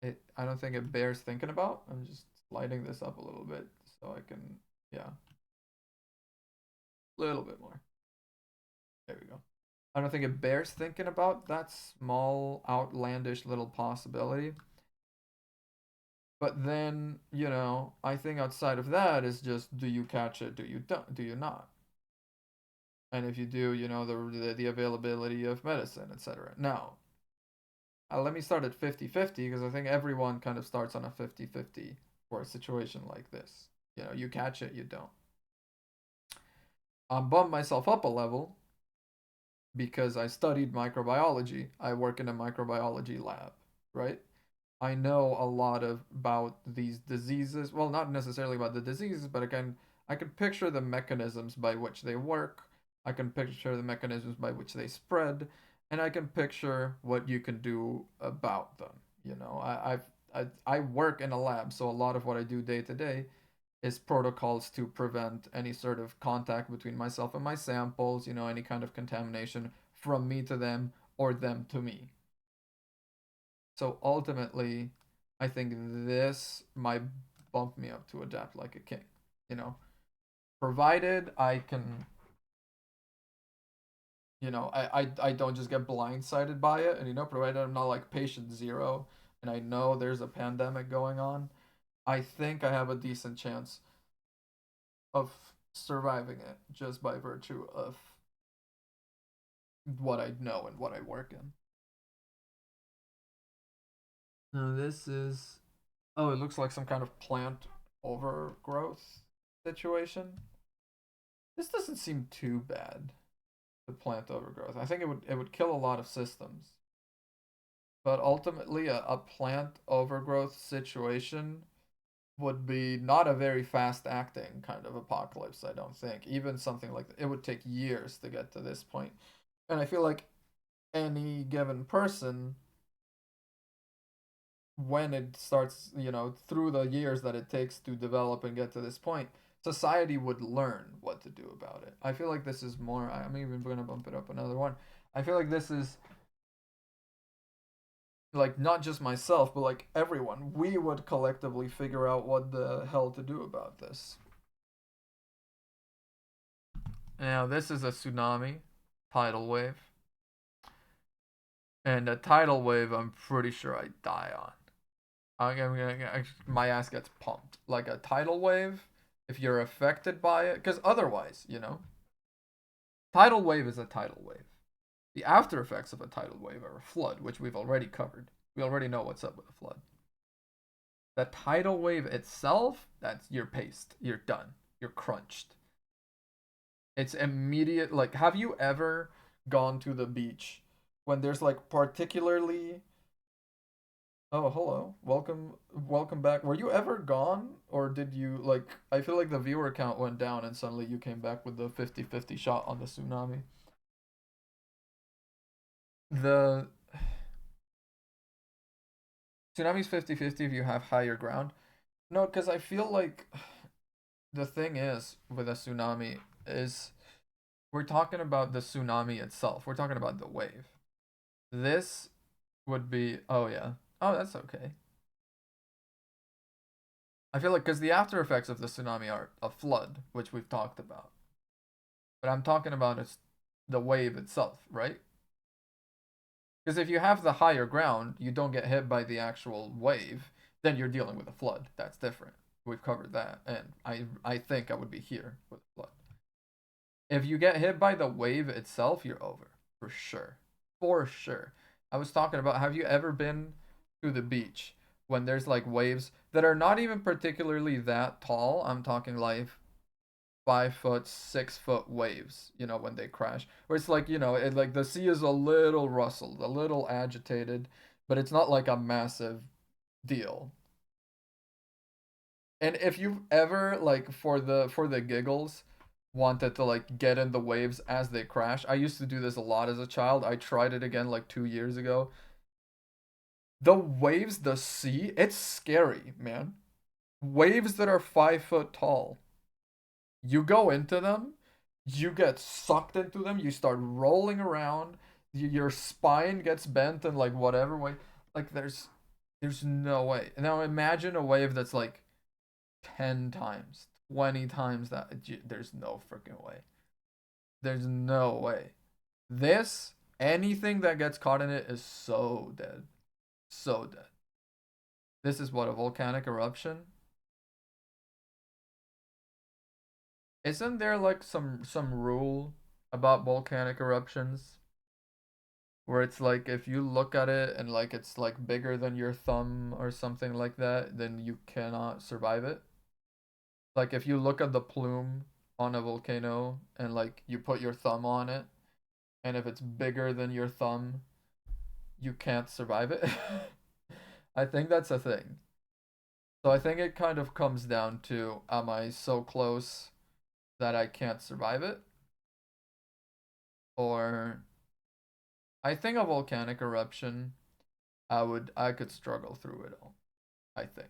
it. I don't think it bears thinking about. I'm just lighting this up a little bit so I can, yeah, a little bit more. There we go. I don't think it bears thinking about that small, outlandish little possibility. But then, I think outside of that is just, do you catch it? Do you not? And if you do, the availability of medicine, etc. Now, let me start at 50-50 because I think everyone kind of starts on a 50-50 for a situation like this. You catch it, you don't. I bumped myself up a level because I studied microbiology. I work in a microbiology lab, right? I know a lot about these diseases. Well, not necessarily about the diseases, but I can picture the mechanisms by which they work. I can picture the mechanisms by which they spread, and I can picture what you can do about them. I work in a lab, so a lot of what I do day to day is protocols to prevent any sort of contact between myself and my samples. Any kind of contamination from me to them or them to me. So ultimately, I think this might bump me up to adapt like a king. You know, provided I can, I don't just get blindsided by it, and provided I'm not like patient zero, and I know there's a pandemic going on, I think I have a decent chance of surviving it just by virtue of what I know and what I work in. Now this is, oh, it looks like some kind of plant overgrowth situation. This doesn't seem too bad. The plant overgrowth. I think it would kill a lot of systems. But ultimately, a plant overgrowth situation would be not a very fast acting kind of apocalypse, I don't think. Even something like that, it would take years to get to this point. And I feel like any given person, when it starts, through the years that it takes to develop and get to this point, society would learn what to do about it. I feel like this is more, I'm even going to bump it up another one. I feel like this is like not just myself, but like everyone. We would collectively figure out what the hell to do about this. Now, this is a tsunami tidal wave. And a tidal wave, I'm pretty sure I die on. My ass gets pumped. Like a tidal wave, if you're affected by it, because otherwise, tidal wave is a tidal wave. The after effects of a tidal wave are a flood, which we've already covered. We already know what's up with a flood. The tidal wave itself, you're paced. You're done. You're crunched. It's immediate. Like, have you ever gone to the beach when there's like particularly, oh, hello. Welcome back. Were you ever gone or did you like I feel like the viewer count went down and suddenly you came back with the 50-50 shot on the tsunami. The tsunami's 50-50 if you have higher ground. No, cuz I feel like the thing is with a tsunami is we're talking about the tsunami itself. We're talking about the wave. This would be, oh yeah. Oh, that's okay. I feel like because the after effects of the tsunami are a flood, which we've talked about. But I'm talking about is the wave itself, right? Because if you have the higher ground, you don't get hit by the actual wave, then you're dealing with a flood. That's different. We've covered that, and I think I would be here with a flood. If you get hit by the wave itself, you're over for sure, for sure. I was talking about. Have you ever been to the beach when there's like waves that are not even particularly that tall? I'm talking like 5 foot, 6 foot waves, when they crash. Where it's like, like the sea is a little rustled, a little agitated, but it's not like a massive deal. And if you've ever like for the giggles wanted to like get in the waves as they crash, I used to do this a lot as a child. I tried it again like 2 years ago. The waves, the sea, it's scary, man. Waves that are 5 foot tall. You go into them, you get sucked into them, you start rolling around, your spine gets bent in like whatever way. Like there's no way. Now imagine a wave that's like 10 times, 20 times that. There's no freaking way. There's no way. This, anything that gets caught in it is so dead. So dead. This is what, a volcanic eruption? Isn't there like some rule about volcanic eruptions where it's like if you look at it and like it's like bigger than your thumb or something like that, then you cannot survive it? Like if you look at the plume on a volcano and like you put your thumb on it, and if it's bigger than your thumb, you can't survive it. I think that's a thing. So I think it kind of comes down to, am I so close that I can't survive it? Or I think a volcanic eruption, I could struggle through it all. I think.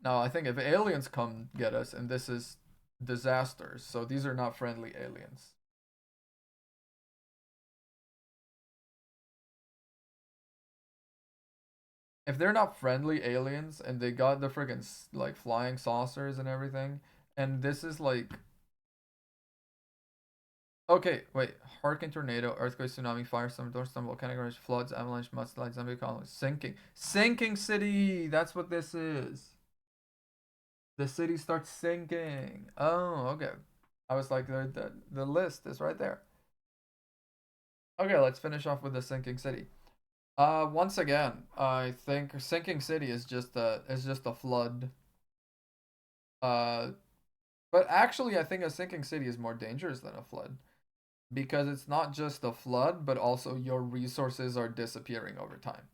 Now I think if aliens come get us, and this is disasters, so these are not friendly aliens. If they're not friendly aliens and they got the friggin' like flying saucers and everything, and this is like, okay, wait, hurricane, tornado, earthquake, tsunami, firestorm, thunderstorm, volcanic eruption, floods, avalanche, mudslides, zombie colonies, sinking city. That's what this is. The city starts sinking. Oh, okay. I was like, the list is right there. Okay, let's finish off with the sinking city. Once again, I think sinking city is just a flood. Uh, but actually, I think a sinking city is more dangerous than a flood because it's not just a flood, but also your resources are disappearing over time.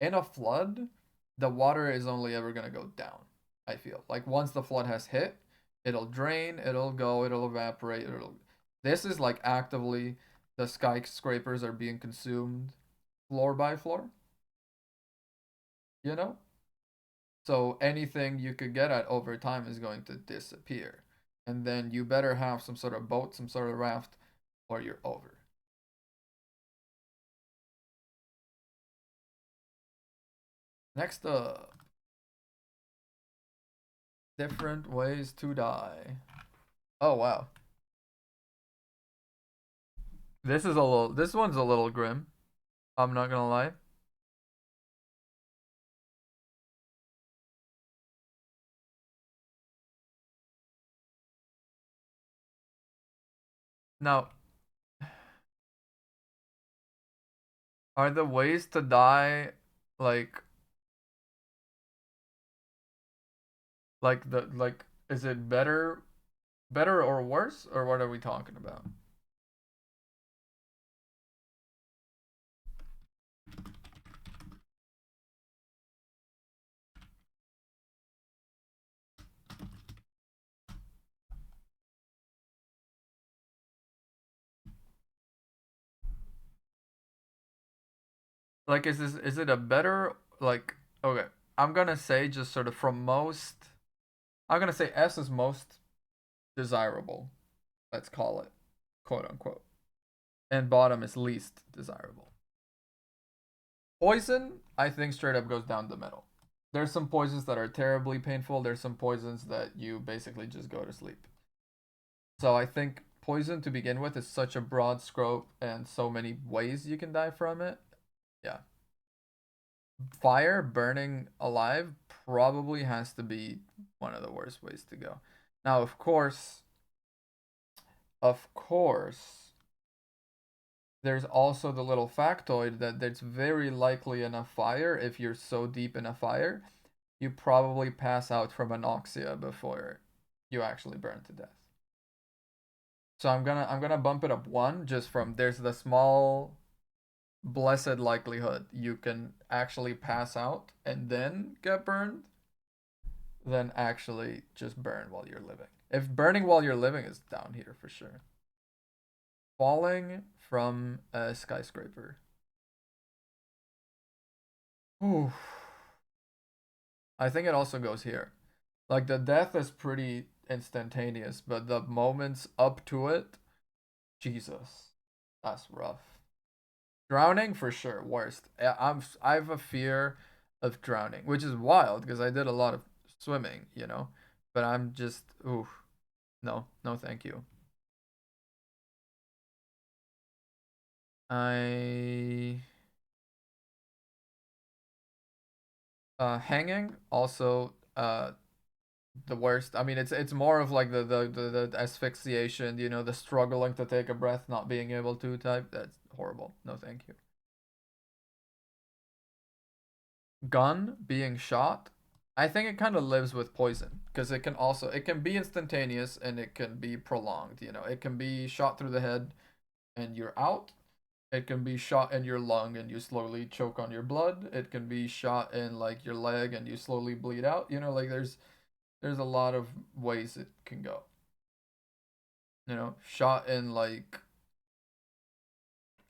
In a flood, the water is only ever gonna go down. I feel like once the flood has hit, it'll drain, it'll go, it'll evaporate, it'll. This is like actively the skyscrapers are being consumed floor by floor, you know? So anything you could get at over time is going to disappear. And then you better have some sort of boat, some sort of raft, or you're over. Next up, different ways to die. Oh wow. This one's a little grim. I'm not gonna lie. Now, are the ways to die like like is it better or worse, or what are we talking about? Like is it a better, like, okay, I'm gonna say just sort of from most, I'm gonna say S is most desirable, let's call it, quote unquote. And bottom is least desirable. Poison, I think straight up goes down the middle. There's some poisons that are terribly painful. There's some poisons that you basically just go to sleep. So I think poison to begin with is such a broad scope and so many ways you can die from it. Yeah. Fire, burning alive, probably has to be one of the worst ways to go. Now, of course, there's also the little factoid that it's very likely in a fire, if you're so deep in a fire, you probably pass out from anoxia before you actually burn to death. So I'm gonna bump it up one, just from there's the small blessed likelihood you can actually pass out and then get burned than actually just burn while you're living. If burning while you're living is down here for sure. Falling from a skyscraper. Ooh. I think it also goes here. Like the death is pretty instantaneous, but the moments up to it, Jesus, that's rough. Drowning for sure, worst. I have a fear of drowning, which is wild because I did a lot of swimming, you know. But I'm just, ooh, no, no, thank you. I hanging also the worst. I mean, it's more of like the asphyxiation, you know, the struggling to take a breath, not being able to type. That's horrible. No, thank you. Gun being shot. I think it kind of lives with poison because it can be instantaneous and it can be prolonged. You know, it can be shot through the head and you're out. It can be shot in your lung and you slowly choke on your blood. It can be shot in like your leg and you slowly bleed out. You know, like there's a lot of ways it can go. You know, shot in like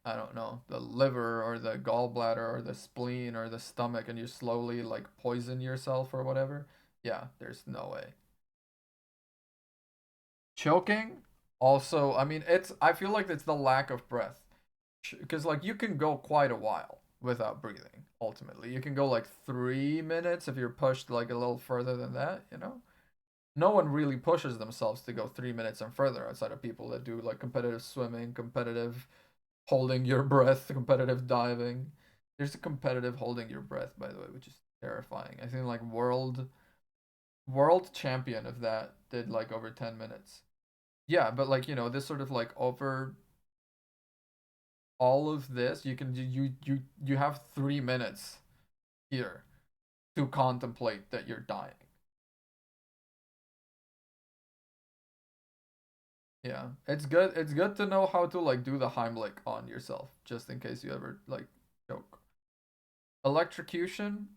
I don't know, the liver or the gallbladder or the spleen or the stomach and you slowly like poison yourself or whatever. Yeah, there's no way. Choking also, I mean, I feel like it's the lack of breath. Because like you can go quite a while without breathing ultimately. You can go like 3 minutes if you're pushed like a little further than that, you know? No one really pushes themselves to go 3 minutes and further outside of people that do like competitive swimming, competitive holding your breath, competitive diving. There's a competitive holding your breath, by the way, which is terrifying. I think like world champion of that did like over 10 minutes. Yeah, but like this sort of like over all of this, you have 3 minutes here to contemplate that you're dying. Yeah, it's good. It's good to know how to like do the Heimlich on yourself, just in case you ever like choke. Electrocution.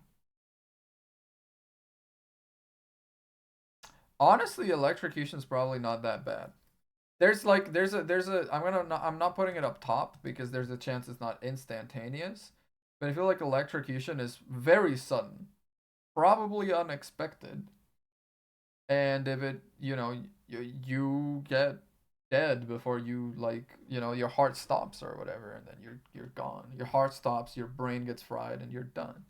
Honestly, electrocution's probably not that bad. There's a I'm not putting it up top because there's a chance it's not instantaneous. But I feel like electrocution is very sudden, probably unexpected, and if it you get dead before you like your heart stops or whatever, and then you're gone. Your heart stops, your brain gets fried, and you're done.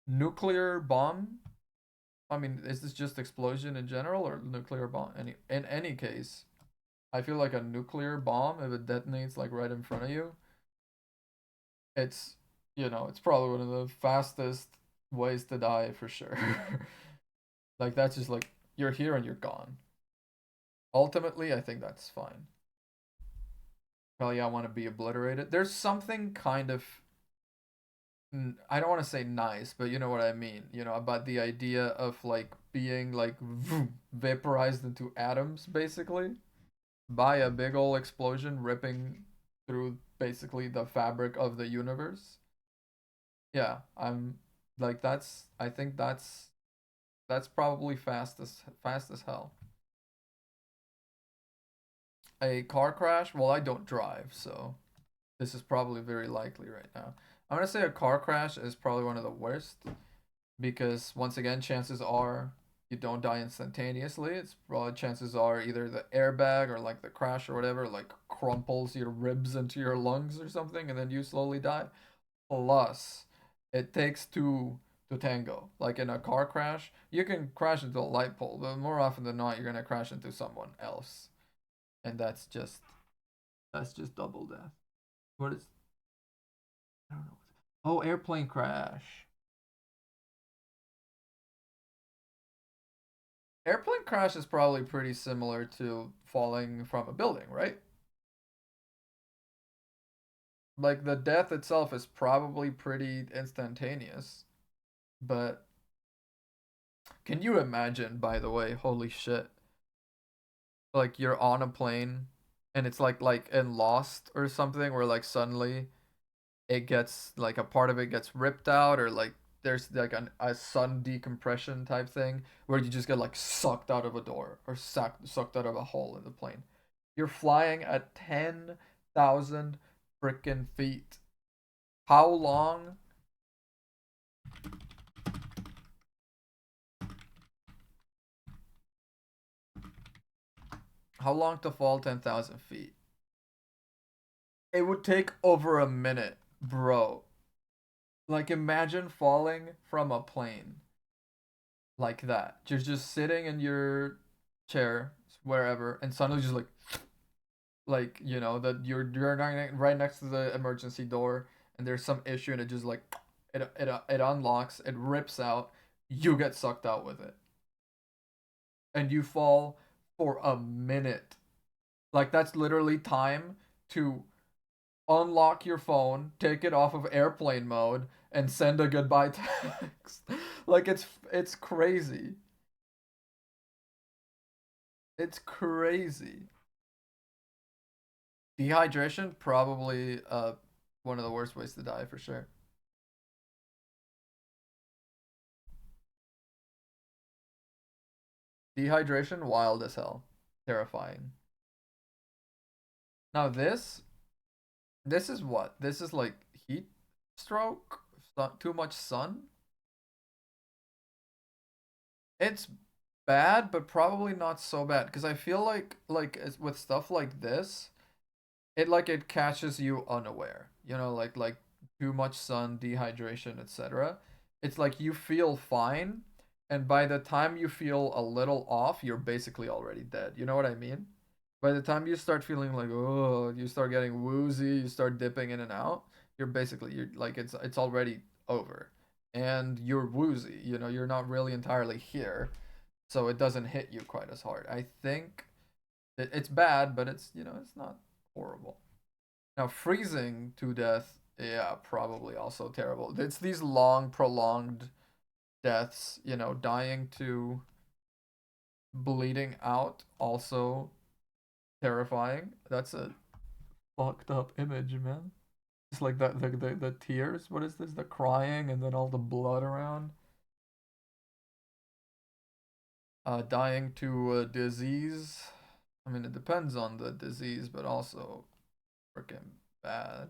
Nuclear bomb. I mean, is this just explosion in general or nuclear bomb? In any case, I feel like a nuclear bomb, if it detonates like right in front of you, it's it's probably one of the fastest ways to die for sure. Like that's just like you're here and you're gone. Ultimately, I think that's fine. Probably I want to be obliterated. There's something kind of I don't want to say nice, but you know what I mean. About the idea of like being like vaporized into atoms basically by a big old explosion ripping through basically the fabric of the universe. Yeah, I'm like I think that's probably fast as hell. A car crash? Well, I don't drive, so this is probably very likely right now. I'm gonna say a car crash is probably one of the worst because once again, chances are you don't die instantaneously. It's probably chances are either the airbag or like the crash or whatever like crumples your ribs into your lungs or something, and then you slowly die. Plus, it takes two to tango. Like in a car crash, you can crash into a light pole, but more often than not, you're gonna crash into someone else, and that's just double death. What is? I don't know. Oh, airplane crash. Airplane crash is probably pretty similar to falling from a building, right? Like the death itself is probably pretty instantaneous, but can you imagine, by the way, holy shit, like you're on a plane and it's like in Lost or something where like suddenly it gets like a part of it gets ripped out or like there's like a sun decompression type thing where you just get like sucked out of a door or sucked out of a hole in the plane. You're flying at 10,000 freaking feet. How long How long to fall 10,000 feet? It would take over a minute, bro. Like, imagine falling from a plane like that. You're just sitting in your chair, wherever, and suddenly just like you know that you're right next to the emergency door, and there's some issue, and it just like it unlocks, it rips out, you get sucked out with it, and you fall for a minute. Like that's literally time to unlock your phone, take it off of airplane mode, and send a goodbye text. Like it's crazy. It's crazy. Dehydration probably one of the worst ways to die for sure. Dehydration wild as hell. Terrifying. Now this is what? This is like heat stroke? Too much sun? It's bad, but probably not so bad because I feel like with stuff like this, it catches you unaware. You know, like too much sun, dehydration, etc. It's like you feel fine, and by the time you feel a little off, you're basically already dead. You know what I mean? By the time you start feeling like oh, you start getting woozy, you start dipping in and out, you're like it's already over. And you're woozy, you know, you're not really entirely here, so it doesn't hit you quite as hard. I think it's bad, but it's, you know, it's not horrible. Now, freezing to death, yeah, probably also terrible. It's these long, prolonged deaths, you know, dying to bleeding out, also terrifying. That's a fucked up image, man. It's like that the tears. What is this? The crying and then all the blood around. Dying to a disease. I mean, it depends on the disease, but also freaking bad.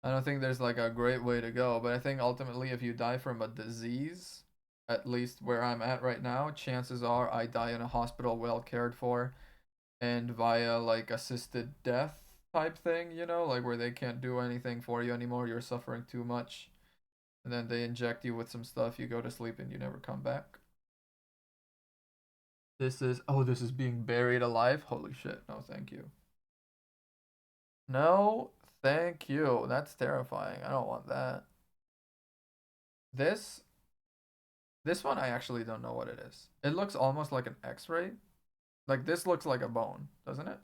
I don't think there's like a great way to go, but I think ultimately if you die from a disease, at least where I'm at right now, chances are I die in a hospital well cared for and via like assisted death type thing, you know, like where they can't do anything for you anymore, you're suffering too much, and then they inject you with some stuff, you go to sleep and you never come back. This is being buried alive. Holy shit. No, thank you. No, thank you. That's terrifying. I don't want that. This This one I actually don't know what it is. It looks almost like an X-ray. Like this looks like a bone, doesn't it?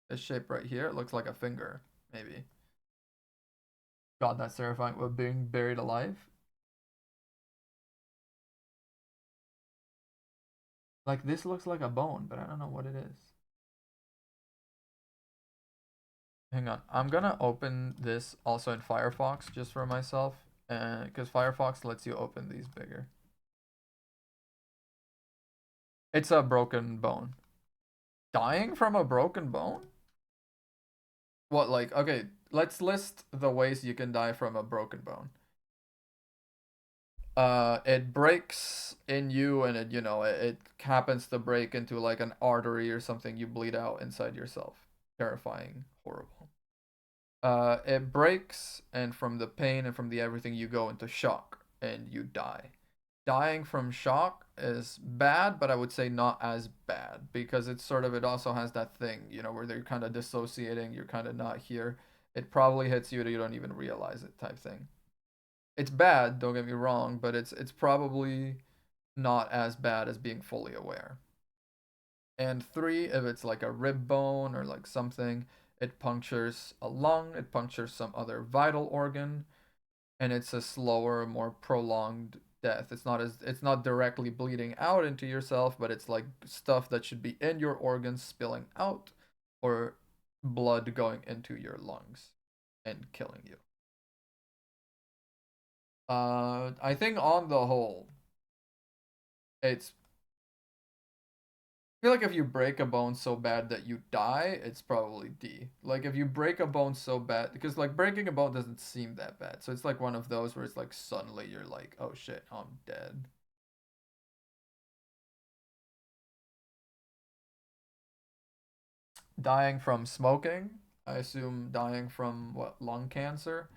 This shape right here, it looks like a finger, maybe. God, that's terrifying. We're being buried alive. Like this looks like a bone, but I don't know what it is. Hang on, I'm gonna open this also in Firefox just for myself, and because Firefox lets you open these bigger. It's a broken bone. Dying from a broken bone? What, like, okay, let's list the ways you can die from a broken bone. It breaks in you, and it, you know, it happens to break into like an artery or something, you bleed out inside yourself. Terrifying, horrible. It breaks, and from the pain and from the everything, you go into shock and you die. Dying from shock is bad, but I would say not as bad because it's sort of, it also has that thing, you know, where they're kind of dissociating, you're kind of not here. It probably hits you that you don't even realize it type thing. It's bad, don't get me wrong, but it's probably not as bad as being fully aware. And three, if it's like a rib bone or like something, it punctures a lung, it punctures some other vital organ, and it's a slower, more prolonged death. It's not directly bleeding out into yourself, but it's like stuff that should be in your organs spilling out, or blood going into your lungs and killing you. I think on the whole, it's feel like if you break a bone so bad that you die, it's probably D. Like if you break a bone so bad, because like breaking a bone doesn't seem that bad. So it's like one of those where it's like suddenly you're like, oh shit, I'm dead. Dying from smoking. I assume dying from what, lung cancer?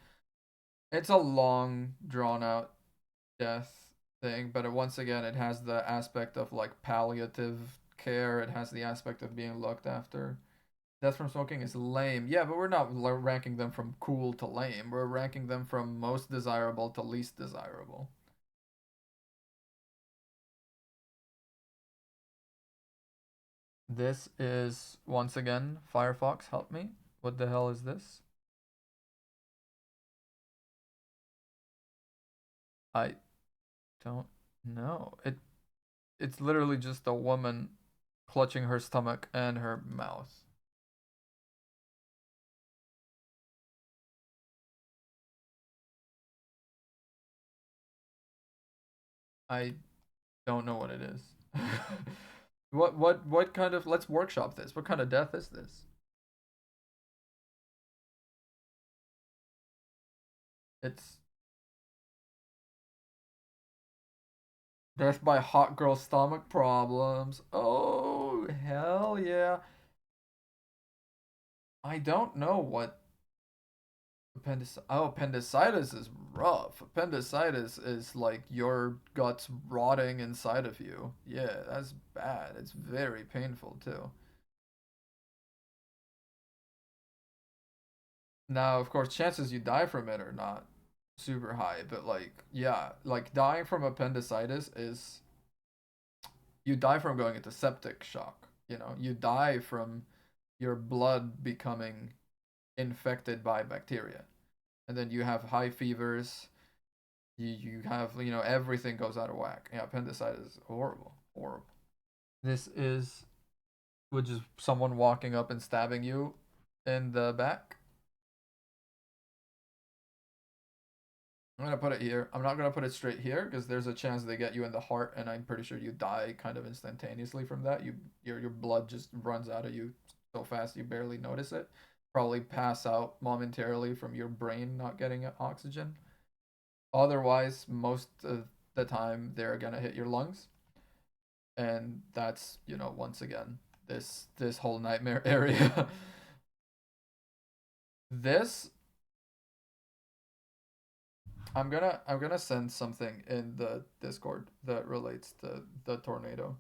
It's a long, drawn out death thing, but once again, it has the aspect of like palliative care. It has the aspect of being looked after. Death from smoking is lame. Yeah, but we're not ranking them from cool to lame. We're ranking them from most desirable to least desirable. This is, once again, Firefox, help me. What the hell is this? I don't know. It's literally just a woman clutching her stomach and her mouth. I don't know what it is. What kind of, let's workshop this. What kind of death is this? It's death by hot girl stomach problems. Oh, hell yeah. I don't know what appendicitis is rough. Appendicitis is like your guts rotting inside of you. Yeah, that's bad. It's very painful too. Now, of course, chances you die from it are not super high, but like, yeah, like dying from appendicitis is you die from going into septic shock. You know, you die from your blood becoming infected by bacteria, and then you have high fevers. You have, everything goes out of whack. Yeah, appendicitis is horrible, horrible. This is, which is someone walking up and stabbing you in the back. I'm gonna put it here. I'm not gonna put it straight here because there's a chance they get you in the heart, and I'm pretty sure you die kind of instantaneously from that. Your blood just runs out of you so fast you barely notice it. Probably pass out momentarily from your brain not getting oxygen. Otherwise, most of the time they're gonna hit your lungs, and that's, once again, this whole nightmare area. This, I'm gonna send something in the Discord that relates to the tornado.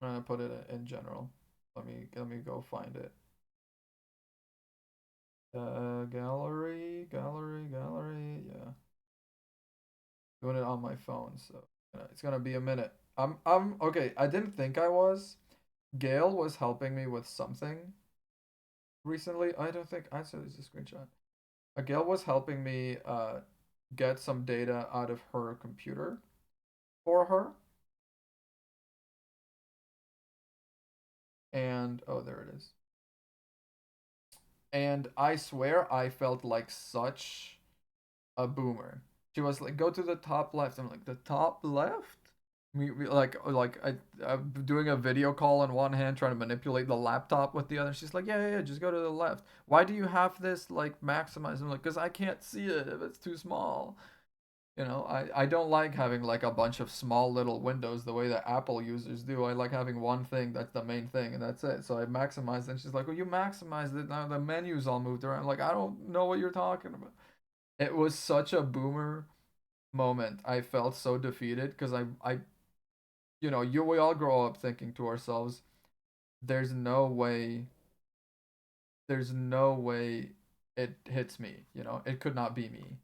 I'm gonna put it in general. Let me go find it. Gallery. Yeah, doing it on my phone, so it's gonna be a minute. I'm okay. I didn't think I was. Gail was helping me with something recently. I don't think I saw this a screenshot. Gail was helping me get some data out of her computer for her, and oh, there it is. And I swear I felt like such a boomer. She was like, "Go to the top left." I'm like, "The top left?" I'm doing a video call on one hand, trying to manipulate the laptop with the other. She's like, "Yeah, just go to the left." Why do you have this like maximized? I'm like, "Cause I can't see it if it's too small." I don't like having like a bunch of small little windows the way that Apple users do. I like having one thing that's the main thing and that's it. So I maximized it. And she's like, "Well, you maximized it. Now the menus all moved around." I'm like, I don't know what you're talking about. It was such a boomer moment. I felt so defeated because we all grow up thinking to ourselves, there's no way, there's no way it hits me. It could not be me.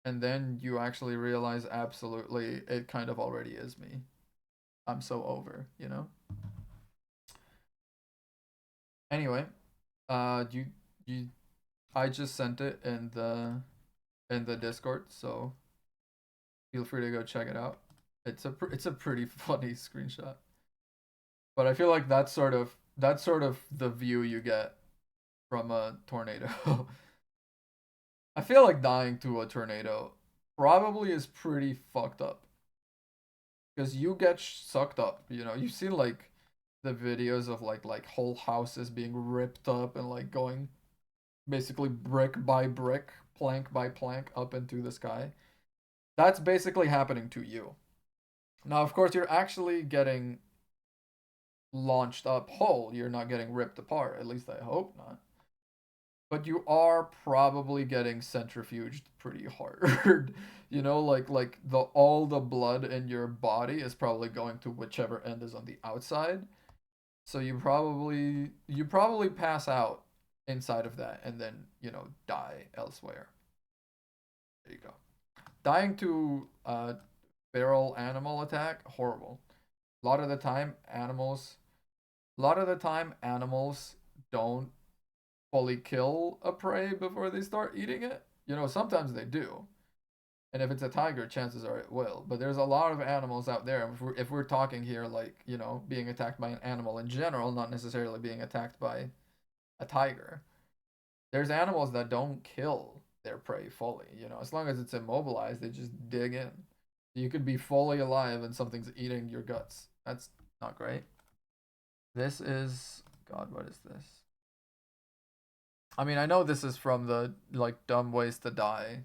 And then you actually realize absolutely it kind of already is me. I'm so over. Anyway, you I just sent it in the Discord, so feel free to go check it out. It's a pretty funny screenshot. But I feel like that's sort of the view you get from a tornado. I feel like dying to a tornado probably is pretty fucked up. because you get sucked up. You know, you've seen like the videos of like whole houses being ripped up and like going basically brick by brick, plank by plank up into the sky. That's basically happening to you. Now, of course, you're actually getting launched up whole. You're not getting ripped apart. At least I hope not. But you are probably getting centrifuged pretty hard. You know, like the all the blood in your body is probably going to whichever end is on the outside. So you probably pass out inside of that and then, die elsewhere. There you go. Dying to feral animal attack, horrible. A lot of the time animals a lot of the time animals don't fully kill a prey before they start eating it. Sometimes they do. And if it's a tiger, chances are it will. But there's a lot of animals out there. If we're talking here, like, being attacked by an animal in general, not necessarily being attacked by a tiger, there's animals that don't kill their prey fully. As long as it's immobilized, they just dig in. You could be fully alive and something's eating your guts. That's not great. This is. God, what is this? I mean, I know this is from the, like, Dumb Ways to Die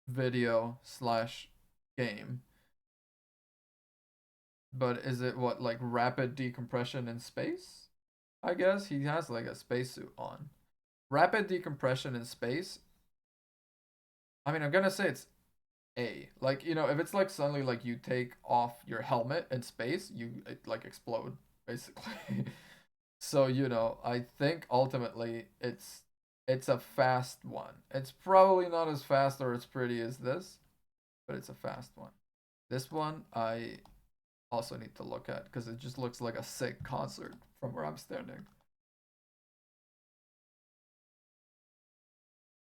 video slash game. But is it what, like, rapid decompression in space? I guess he has, like, a spacesuit on. Rapid decompression in space. I mean, I'm gonna say it's A. Like, if it's like suddenly like you take off your helmet in space, it like explode, basically. So, I think ultimately it's a fast one. It's probably not as fast or as pretty as this, but it's a fast one. This one I also need to look at because it just looks like a sick concert from where I'm standing.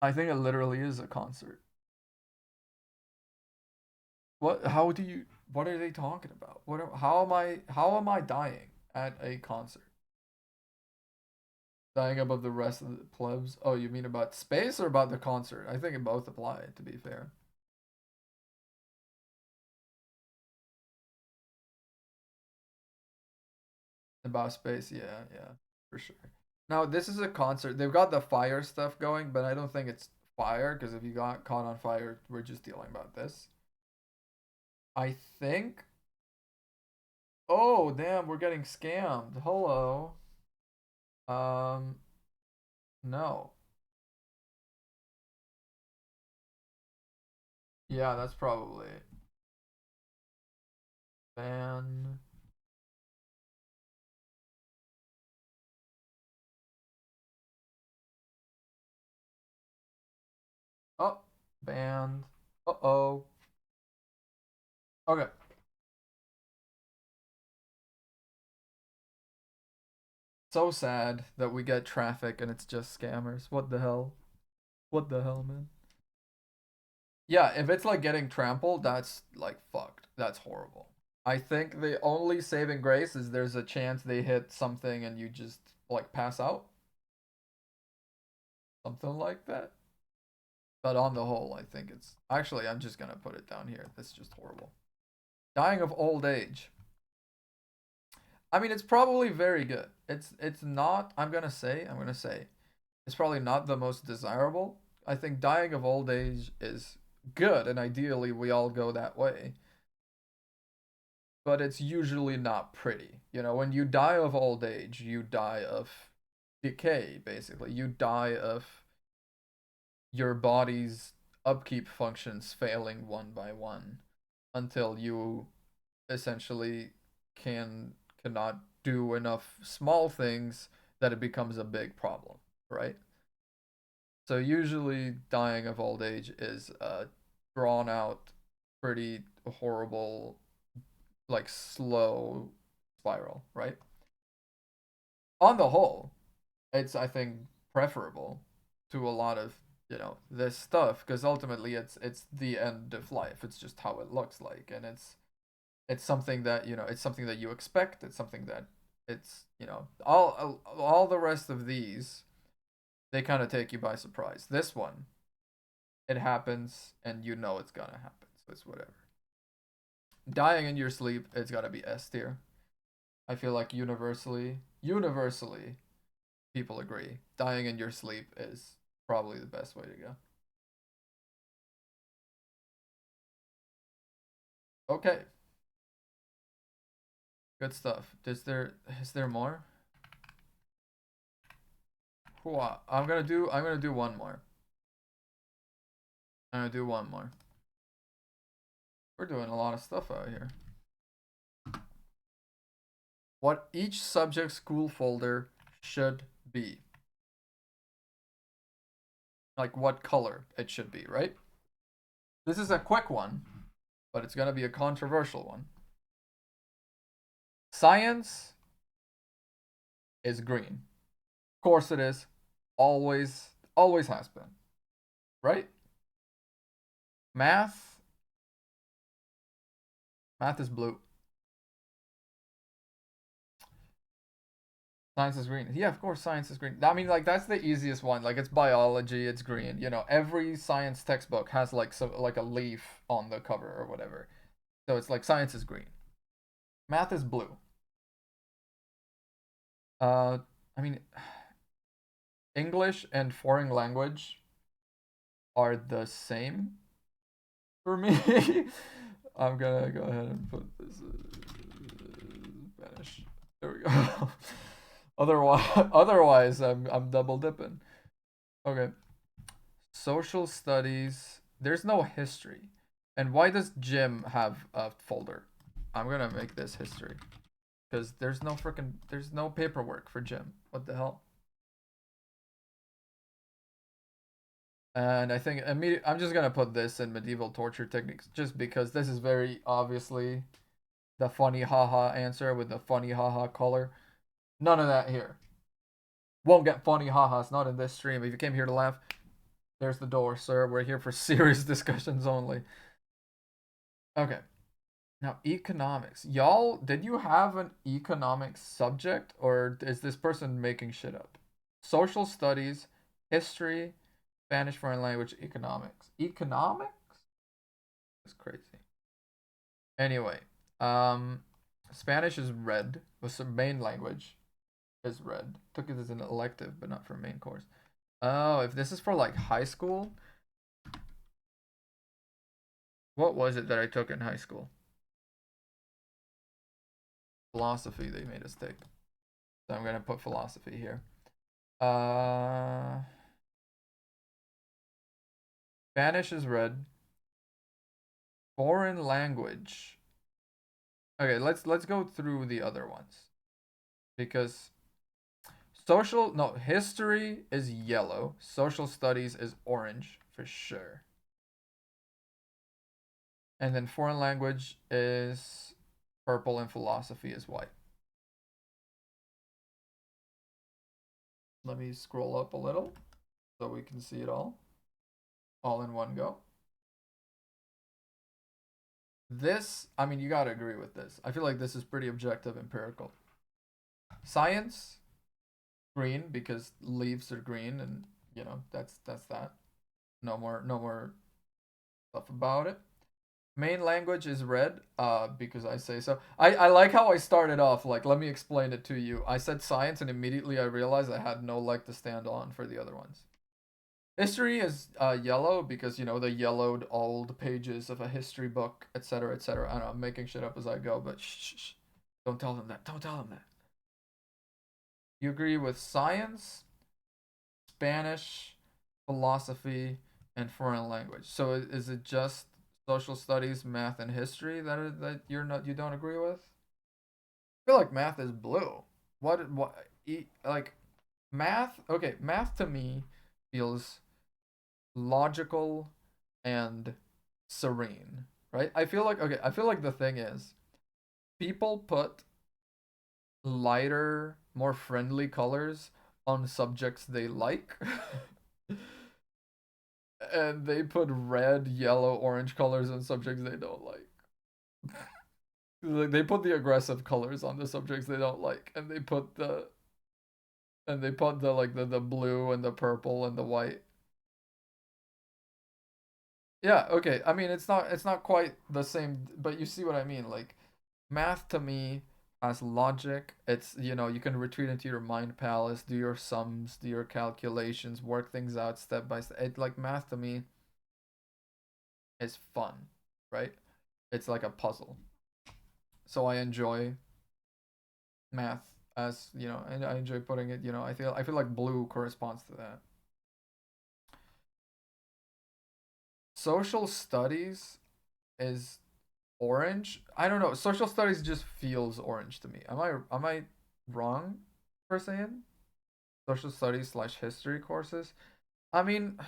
I think it literally is a concert. What are they talking about? How am I dying at a concert? Dying above the rest of the plebs? Oh, you mean about space or about the concert? I think it both apply, to be fair. About space, yeah, yeah, for sure. Now, this is a concert. They've got the fire stuff going, but I don't think it's fire, because if you got caught on fire, we're just dealing about this. I think. Oh, damn, we're getting scammed. Hello. Um, no. Yeah, that's probably ban. Oh, banned. Uh-oh. Okay. So sad that we get traffic and it's just scammers. What the hell? What the hell, man? Yeah, if it's like getting trampled, that's like fucked. That's horrible. I think the only saving grace is there's a chance they hit something and you just like pass out. Something like that. But on the whole, I think it's actually I'm just gonna put it down here. That's just horrible. Dying of old age. I mean, it's probably very good. It's not. I'm gonna say it's probably not the most desirable. I think dying of old age is good, and ideally we all go that way. But it's usually not pretty. When you die of old age, you die of decay, basically. You die of your body's upkeep functions failing one by one until you essentially cannot do enough small things that it becomes a big problem, right? So usually dying of old age is a drawn out, pretty horrible, like slow spiral, right? On the whole, it's I think preferable to a lot of this stuff because ultimately it's the end of life. It's just how it looks like, and it's something that it's something that you expect. It's something that it's all the rest of these they kind of take you by surprise. This one, it happens and it's gonna happen, so it's whatever. Dying in your sleep, it's gotta be S tier. I feel like universally, people agree. Dying in your sleep is probably the best way to go. Okay, good stuff. Is there more? I'm gonna do one more. I'm gonna do one more. We're doing a lot of stuff out here. What each subject school folder should be. Like what color it should be, right? This is a quick one, but it's gonna be a controversial one. Science is green. Of course it is. Always has been. Right? Math, math is blue. Science is green. Yeah, of course science is green. I mean, like that's the easiest one. Like it's biology, it's green. You know, every science textbook has like a leaf on the cover or whatever. So it's like science is green. Math is blue. Uh, I mean, English and foreign language are the same for me. I'm gonna go ahead and put this Spanish. There we go. Otherwise, I'm double dipping. Okay. Social studies. There's no history. And why does gym have a folder? I'm gonna make this history because there's no paperwork for gym. What the hell? And I think I'm just gonna put this in medieval torture techniques just because this is very obviously the funny haha answer with the funny haha color. None of that here. Won't get funny haha's not in this stream. If you came here to laugh, there's the door, sir. We're here for serious discussions only. Okay. Now, economics. Y'all, did you have an economics subject or is this person making shit up? Social studies, history, Spanish foreign language, economics. Economics? That's crazy. Anyway, Spanish is red. Was the main language is red. Took it as an elective, but not for main course. Oh, if this is for like high school, what was it that I took in high school? Philosophy. They made us take. So I'm gonna put philosophy here. Uh, Spanish is red. Foreign language. Okay, let's go through the other ones because history is yellow. Social studies is orange for sure. And then foreign language is purple and philosophy is white. Let me scroll up a little so we can see it all in one go. This, I mean, you gotta agree with this. I feel like this is pretty objective, empirical. Science, green because leaves are green, and you know that's that. No more stuff about it. Main language is red, because I say so. I like how I started off, like, let me explain it to you. I said science, and immediately I realized I had no leg to stand on for the other ones. History is yellow because, you know, the yellowed old pages of a history book, etc., etc. I don't know, I'm making shit up as I go, but shh. Don't tell them that. Don't tell them that. You agree with science, Spanish, philosophy, and foreign language. So is it just social studies, math, and history that you don't agree with? I feel like math is blue. Like math? Okay, math to me feels logical and serene, right? I feel like the thing is people put lighter, more friendly colors on subjects they like. And they put red, yellow, orange colors on subjects they don't like. Like they put the aggressive colors on the subjects they don't like, and they put the like the blue and the purple and the white. Yeah, okay. I mean, it's not quite the same, but you see what I mean. Like math to me has logic. It's, you can retreat into your mind palace, do your sums, do your calculations, work things out step by step. Like math to me is fun, right? It's like a puzzle. So I enjoy math as, and I enjoy putting it, I feel like blue corresponds to that. Social studies is orange. I don't know. Social studies just feels orange to me. Am I wrong for saying social studies slash history courses? I mean,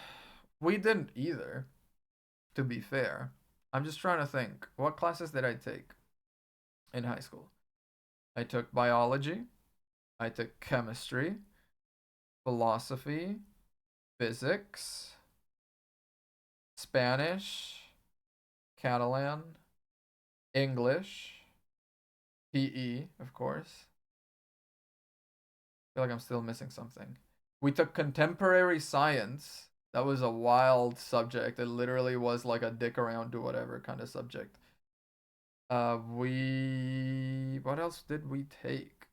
we didn't either, to be fair. I'm just trying to think. What classes did I take in high school? I took biology, I took chemistry, philosophy, physics, Spanish, Catalan, English, PE, of course. I feel like I'm still missing something. We took contemporary science. That was a wild subject. It literally was like a dick around, do whatever kind of subject. What else did we take?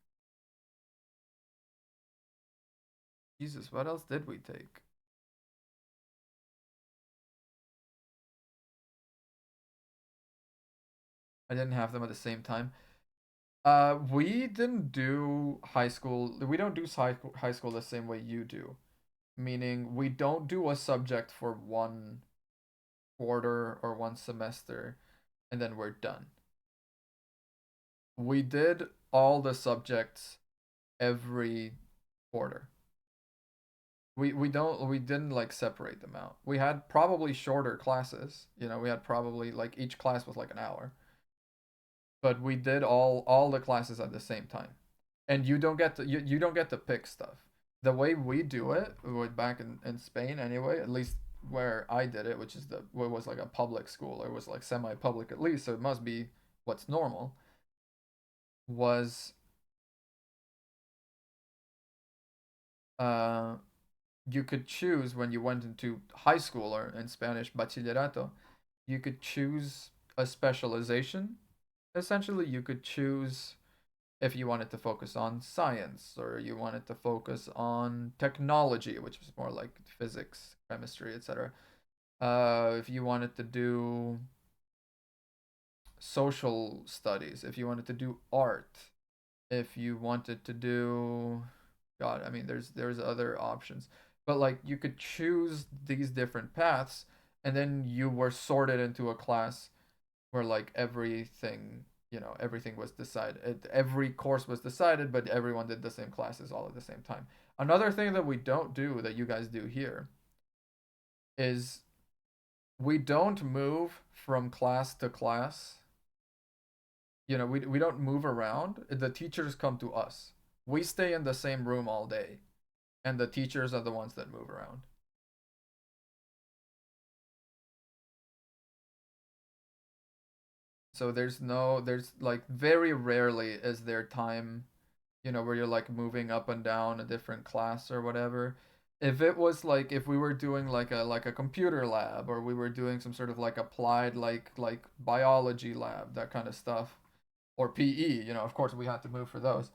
Jesus, what else did we take? I didn't have them at the same time. We didn't do high school. We don't do high school the same way you do. Meaning, we don't do a subject for one quarter or one semester, and then we're done. We did all the subjects every quarter. We didn't like separate them out. We had probably shorter classes. We had probably like each class was like an hour, but we did all the classes at the same time. And you don't get to pick stuff. The way we do it, back in Spain anyway, at least where I did it, which is what was like a public school, or it was like semi-public at least, so it must be what's normal, was uh you could choose when you went into high school, or in Spanish bachillerato, you could choose a specialization. Essentially, you could choose if you wanted to focus on science, or you wanted to focus on technology, which was more like physics, chemistry, etc. If you wanted to do social studies, if you wanted to do art, if you wanted to do, God, I mean, there's other options, but like you could choose these different paths, and then you were sorted into a class where like everything was decided. Every course was decided, but everyone did the same classes all at the same time. Another thing that we don't do that you guys do here is we don't move from class to class. We don't move around. The teachers come to us. We stay in the same room all day, and the teachers are the ones that move around. So there's like very rarely is there time, where you're like moving up and down a different class or whatever. If it was like if we were doing like a computer lab, or we were doing some sort of like applied like biology lab, that kind of stuff, or PE, of course we had to move for those.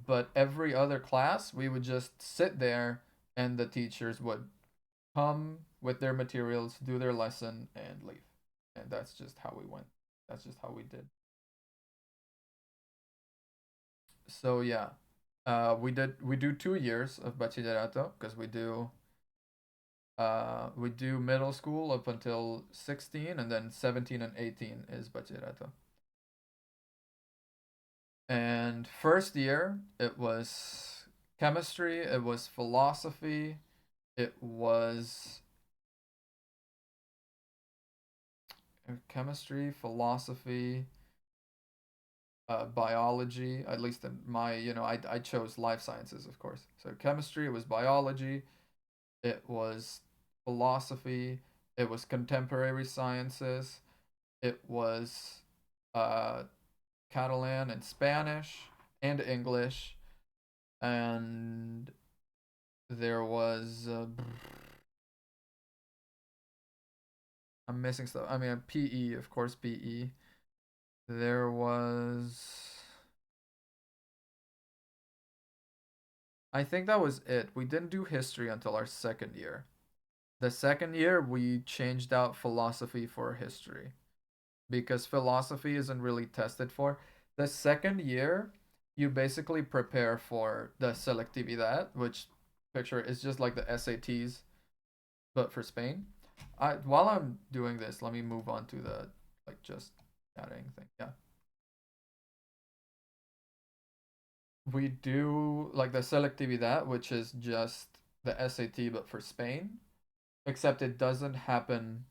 But every other class, we would just sit there, and the teachers would come with their materials, do their lesson, and leave. And that's just how we went. That's just how we did. So yeah, we do 2 years of bachillerato, because we do middle school up until 16, and then 17 and 18 is bachillerato. And first year it was chemistry, it was philosophy, it was chemistry, philosophy, biology. At least in my, I chose life sciences, of course. So chemistry, it was biology, it was philosophy, it was contemporary sciences, it was uh, Catalan and Spanish and English, and there was I'm missing stuff. I mean, PE, of course, PE. There was. I think that was it. We didn't do history until our second year. The second year, we changed out philosophy for history because philosophy isn't really tested for. The second year, you basically prepare for the selectividad, which picture is just like the SATs, but for Spain. While I'm doing this, let me move on to the like just adding thing. Yeah. We do like the selectividad, which is just the SAT but for Spain, except it doesn't happen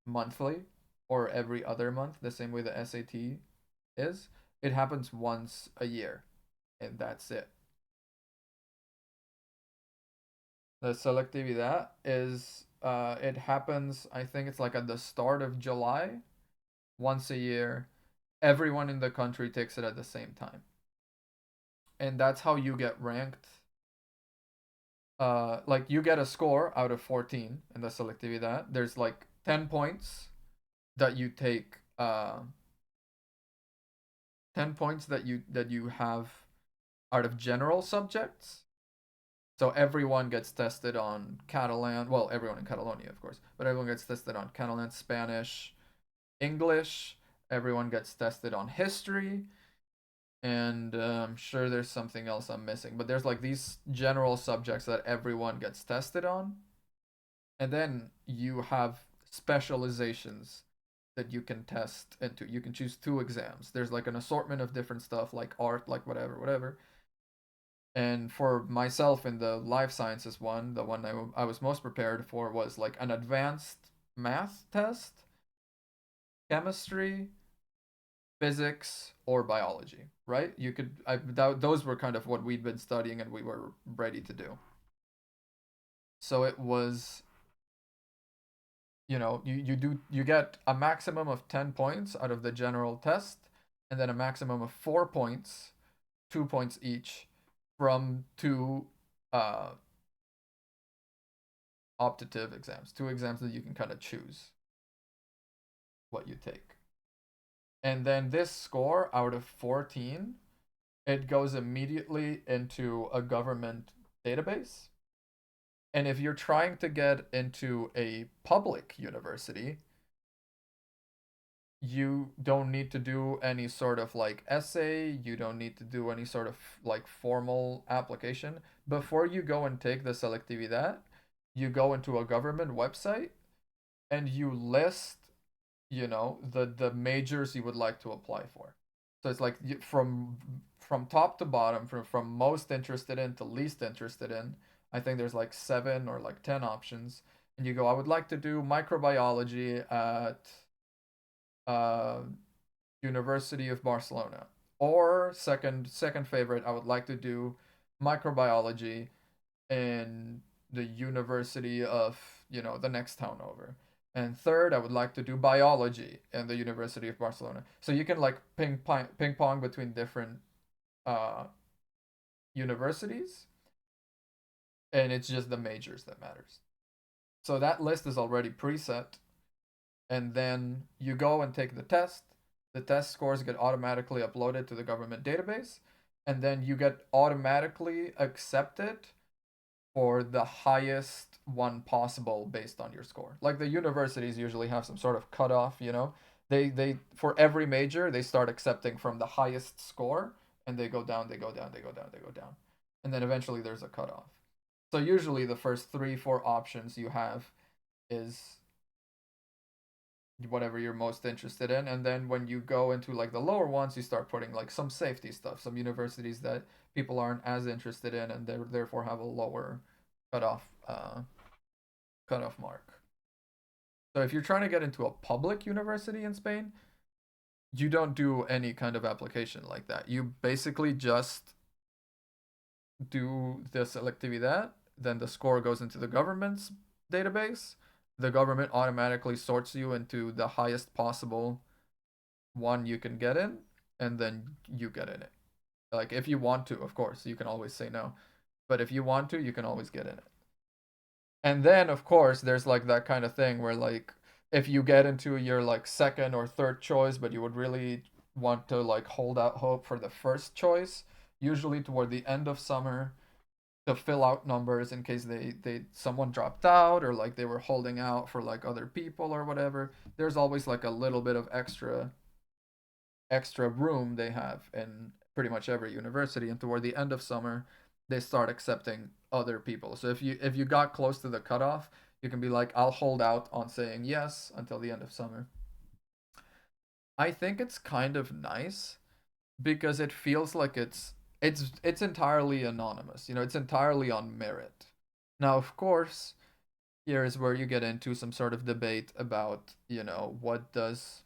monthly or every other month the same way the SAT is. It happens once a year, and that's it. The selectividad is it happens, I think it's like at the start of July, once a year. Everyone in the country takes it at the same time. And that's how you get ranked. Like you get a score out of 14 in the selectividad. There's like 10 points that you take 10 points that you have out of general subjects. So everyone gets tested on Catalan, well, everyone in Catalonia, of course, but everyone gets tested on Catalan, Spanish, English. Everyone gets tested on history, and I'm sure there's something else I'm missing. But there's like these general subjects that everyone gets tested on, and then you have specializations that you can test into. You can choose two exams. There's like an assortment of different stuff, like art, like whatever, whatever. And for myself in the life sciences one, the one I was most prepared for was like an advanced math test, chemistry, physics, or biology, right? Those were kind of what we'd been studying and we were ready to do. So it was, you get a maximum of 10 points out of the general test, and then a maximum of 4 points, 2 points each, from two uh, optative exams, two exams that you can kind of choose what you take. And then this score out of 14, it goes immediately into a government database. And if you're trying to get into a public university, you don't need to do any sort of like essay, you don't need to do any sort of like formal application. Before you go and take the selectividad, you go into a government website and you list, the majors you would like to apply for. So it's like from top to bottom, from most interested in to least interested in. I think there's like 7 or like 10 options, and you go, I would like to do microbiology at uh, University of Barcelona, or second favorite, I would like to do microbiology in the University of, the next town over. And third, I would like to do biology in the University of Barcelona. So you can like ping pong between different uh, universities, and it's just the majors that matters. So that list is already preset, and then you go and take the test. The test scores get automatically uploaded to the government database, and then you get automatically accepted for the highest one possible based on your score. Like the universities usually have some sort of cutoff. They for every major they start accepting from the highest score, and they go down, they go down, they go down, they go down. And then eventually there's a cutoff. So usually the first 3, 4 options you have is whatever you're most interested in, and then when you go into like the lower ones you start putting like some safety stuff, some universities that people aren't as interested in and they therefore have a lower cutoff cutoff mark. So if you're trying to get into a public university in Spain, you don't do any kind of application like that. You basically just do the selectividad, then the score goes into the government's database. The government automatically sorts you into the highest possible one you can get in, and then you get in it. Like if you want to, of course, you can always say no. But if you want to, you can always get in it. And then of course there's like that kind of thing where like if you get into your like second or third choice, but you would really want to like hold out hope for the first choice, usually toward the end of summer, to fill out numbers in case they someone dropped out or like they were holding out for like other people or whatever. There's always like a little bit of extra room they have in pretty much every university, and toward the end of summer they start accepting other people. So if you got close to the cutoff, you can be like, I'll hold out on saying yes until the end of summer. I think it's kind of nice because it feels like it's entirely anonymous. It's entirely on merit. Now, of course, here is where you get into some sort of debate about, what does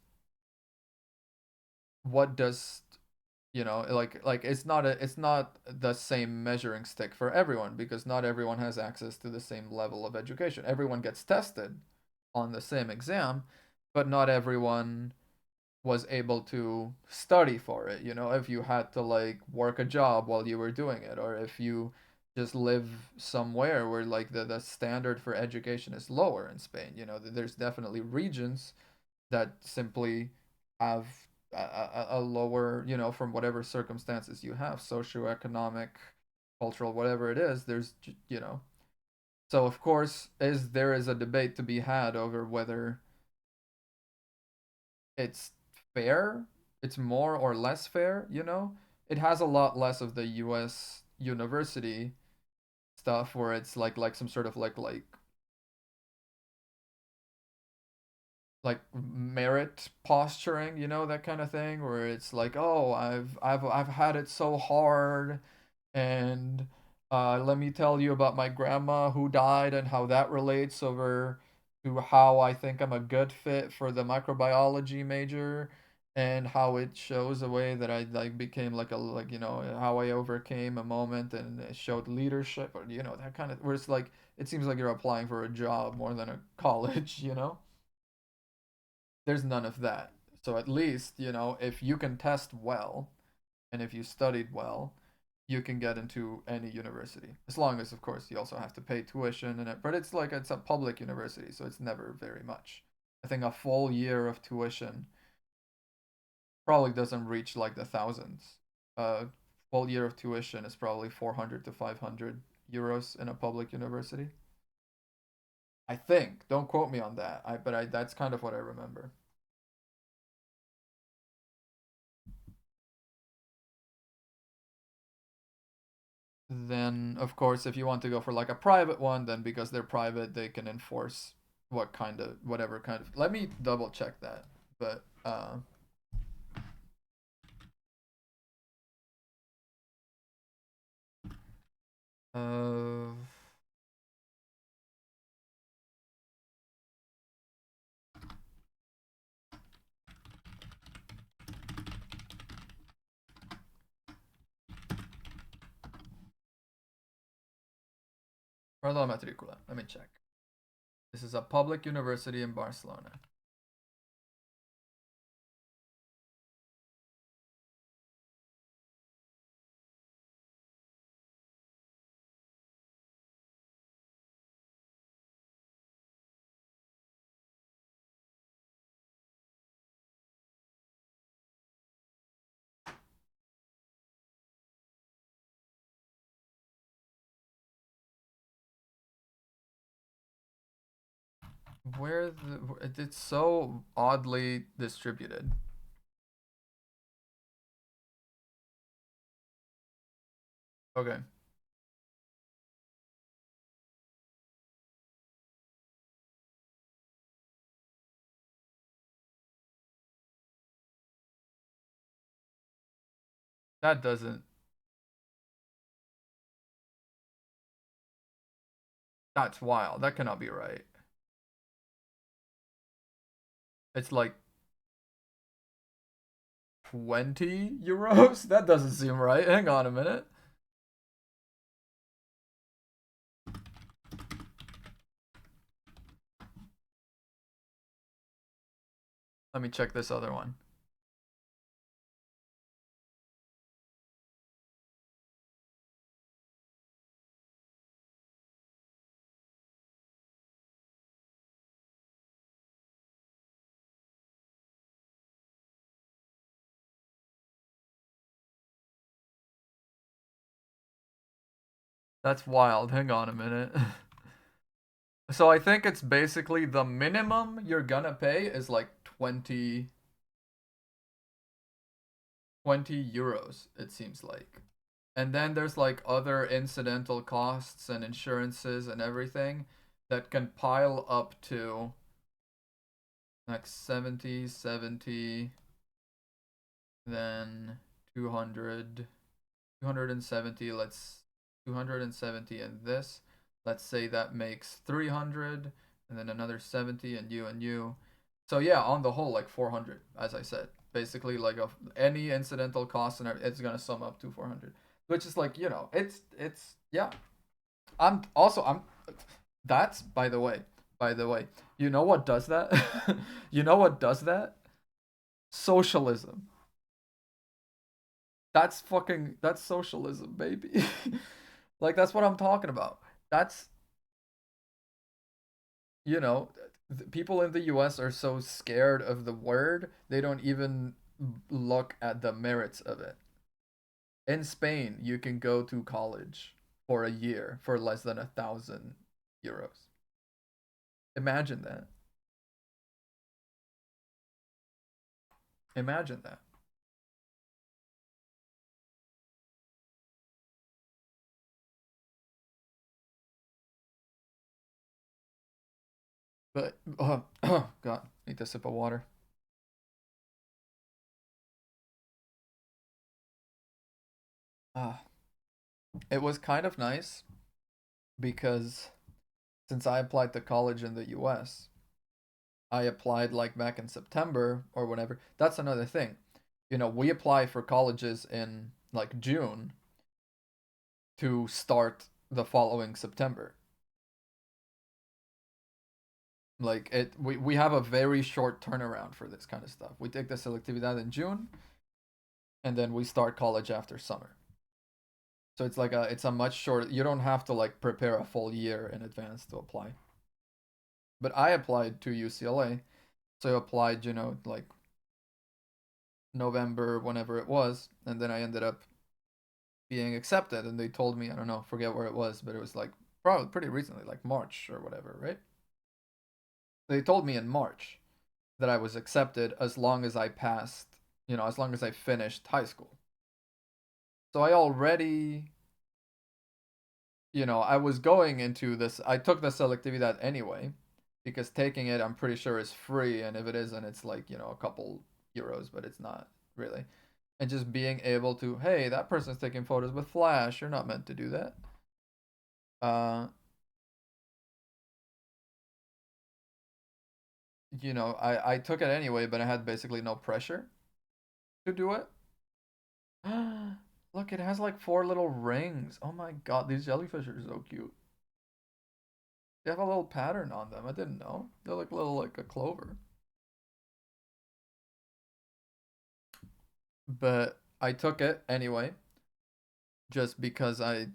like it's not the same measuring stick for everyone, because not everyone has access to the same level of education. Everyone gets tested on the same exam, but not everyone was able to study for it. If you had to like work a job while you were doing it, or if you just live somewhere where like the standard for education is lower in Spain. There's definitely regions that simply have a lower, from whatever circumstances you have, socioeconomic, cultural, whatever it is. So of course, there is a debate to be had over whether it's fair, it's more or less fair. It has a lot less of the US university stuff where it's like some sort of like merit posturing, that kind of thing, where it's like, oh, I've had it so hard, and let me tell you about my grandma who died and how that relates over to how I think I'm a good fit for the microbiology major, and how it shows a way that I like became how I overcame a moment and it showed leadership, or that kind of, where it's like it seems like you're applying for a job more than a college. There's none of that. So at least, if you can test well and if you studied well, you can get into any university. As long as, of course, you also have to pay tuition and it. But it's a public university, so it's never very much. I think a full year of tuition probably doesn't reach like the thousands. A full year of tuition is probably 400 to 500 euros in a public university. I think. Don't quote me on that. But that's kind of what I remember. Then, of course, if you want to go for like a private one, then because they're private, they can enforce whatever kind of. Let me double check that. But uh Parla Matricula. Let me check. This is a public university in Barcelona. It's so oddly distributed. Okay. That doesn't That's wild. That cannot be right. It's like 20 euros? That doesn't seem right. Hang on a minute. Let me check this other one. That's wild. Hang on a minute. So I think it's basically the minimum you're gonna pay is like 20 euros, it seems like. And then there's like other incidental costs and insurances and everything that can pile up to like 70, then 200, 270, let's 270 and this. Let's say that makes 300 and then another 70 and you. So yeah, on the whole like 400 as I said. Basically like any incidental cost and it's going to sum up to 400. Which is like, it's yeah. I'm that's by the way, you know what does that? You know what does that? Socialism. That's socialism, baby. Like that's what I'm talking about. That's you know, people in the US are so scared of the word, they don't even look at the merits of it. In Spain, you can go to college for a year for less than 1,000 euros. Imagine that. Imagine that. But God, need a sip of water. Uh, it was kind of nice because since I applied to college in the US, I applied like back in September or whatever. That's another thing. We apply for colleges in like June to start the following September. Like we have a very short turnaround for this kind of stuff. We take the selectividad in June and then we start college after summer. So it's a much shorter. You don't have to like prepare a full year in advance to apply. But I applied to UCLA, so I applied, like November, whenever it was, and then I ended up being accepted. And they told me, I don't know, forget where it was, but it was like probably pretty recently, like March or whatever, right? They told me in March that I was accepted as long as I passed, as long as I finished high school. So I already, I was going into this. I took the selectividad anyway, because taking it, I'm pretty sure, is free, and if it isn't, it's like a couple euros, but it's not really. And just being able to, hey, that person's taking photos with flash. You're not meant to do that. Uh, I took it anyway, but I had basically no pressure to do it. Look, it has like four little rings. Oh my god, these jellyfish are so cute. They have a little pattern on them. I didn't know. They're like little, like a clover. But I took it anyway, just because I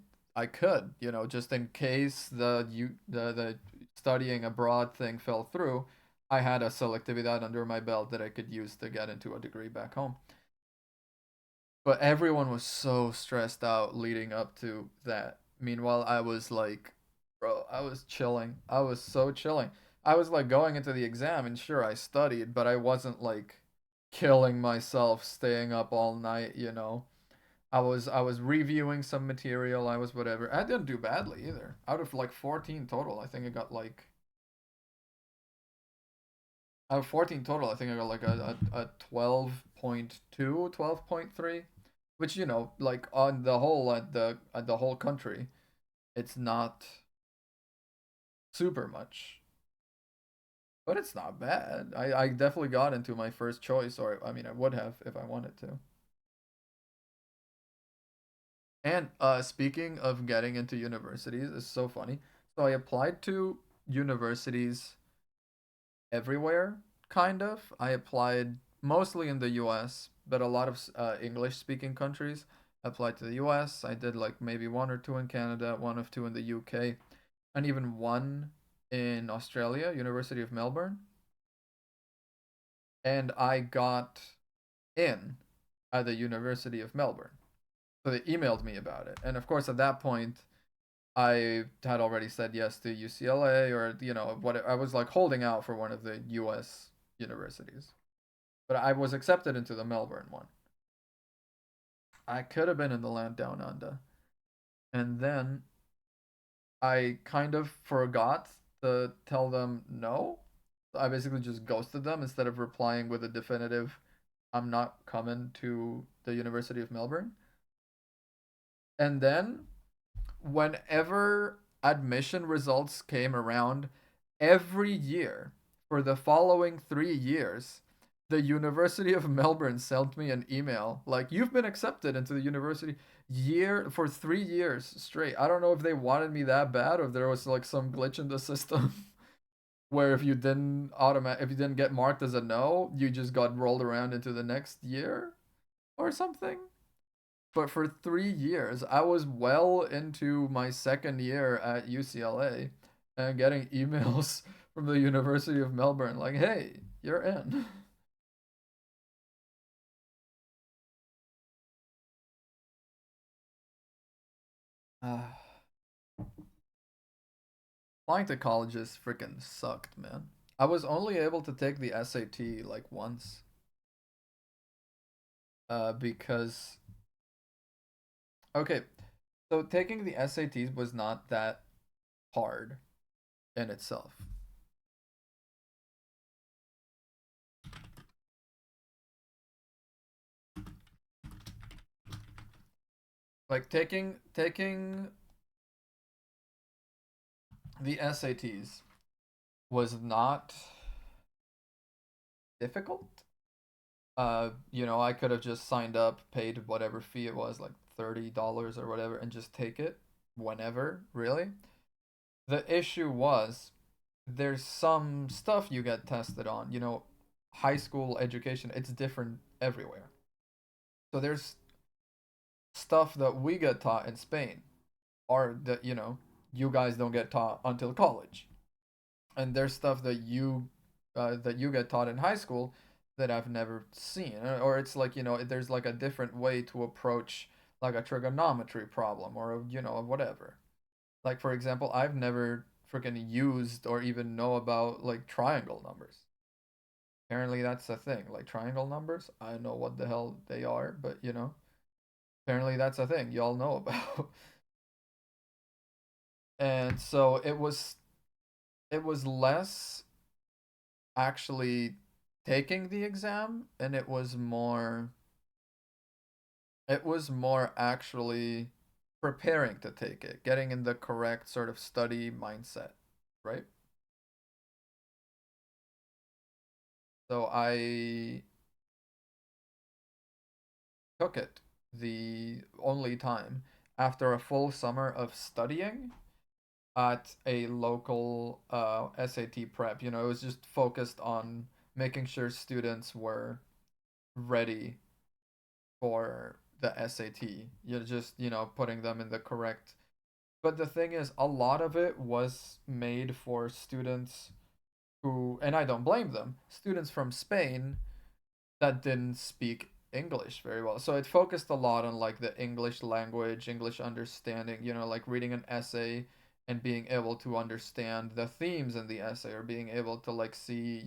could, just in case the studying abroad thing fell through. I had a selectividad under my belt that I could use to get into a degree back home. But everyone was so stressed out leading up to that. Meanwhile, I was like, bro, I was chilling. I was so chilling. I was like going into the exam, and sure, I studied, but I wasn't like killing myself, staying up all night. I was reviewing some material. I was whatever. I didn't do badly either. Out of like 14 total, I think I got like out of 14 total, I think I got like a 12.2, 12.3, which like on the whole at the whole country, it's not super much, but it's not bad. I definitely got into my first choice, or I mean I would have if I wanted to. And speaking of getting into universities, it's so funny. So I applied to universities everywhere, kind of. I applied mostly in the US, but a lot of English speaking countries. I applied to the US. I did like maybe one or two in Canada, one of two in the UK, and even one in Australia, University of Melbourne. And I got in at the University of Melbourne. So they emailed me about it. And of course, at that point, I had already said yes to UCLA, or what I was like holding out for one of the US universities. But I was accepted into the Melbourne one. I could have been in the land down under. And then I kind of forgot to tell them no. I basically just ghosted them instead of replying with a definitive I'm not coming to the University of Melbourne. And then whenever admission results came around, every year for the following 3 years, the University of Melbourne sent me an email like, you've been accepted into the university year for 3 years straight. I don't know if they wanted me that bad or if there was like some glitch in the system where if you didn't get marked as a no, you just got rolled around into the next year or something. But for 3 years, I was well into my second year at UCLA and getting emails from the University of Melbourne like, hey, you're in. Applying to colleges freaking sucked, man. I was only able to take the SAT like once because, okay, so taking the SATs was not that hard in itself. Like taking the SATs was not difficult. I could have just signed up, paid whatever fee it was, like $30 or whatever, and just take it whenever, really. The issue was there's some stuff you get tested on. High school education, it's different everywhere. So there's stuff that we get taught in Spain, or that, you guys don't get taught until college. And there's stuff that you get taught in high school that I've never seen, or it's like there's like a different way to approach like a trigonometry problem or whatever. Like for example, I've never freaking used or even know about like triangle numbers. Apparently that's a thing. Like triangle numbers, I know what the hell they are, but apparently that's a thing y'all know about. And so it was less actually taking the exam, and it was more actually preparing to take it, getting in the correct sort of study mindset, right? So I took it the only time after a full summer of studying at a local SAT prep. It was just focused on making sure students were ready for the SAT. You're just, putting them in the correct. But the thing is, a lot of it was made for students who, and I don't blame them, students from Spain that didn't speak English very well. So it focused a lot on like the English language, English understanding, like reading an essay and being able to understand the themes in the essay, or being able to like see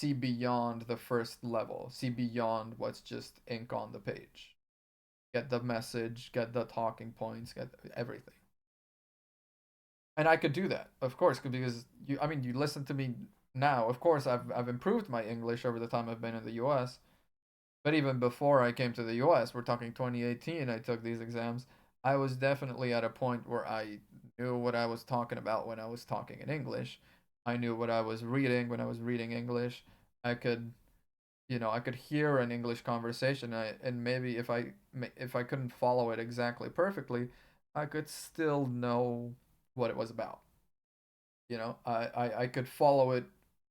beyond the first level, see beyond what's just ink on the page. Get the message, get the talking points, get everything. And I could do that, of course, because you listen to me now. Of course, I've improved my English over the time I've been in the U.S. But even before I came to the US, we're talking 2018, I took these exams. I was definitely at a point where I knew what I was talking about when I was talking in English. I knew what I was reading when I was reading English. I could, I could hear an English conversation, and maybe if I couldn't follow it exactly perfectly, I could still know what it was about. I could follow it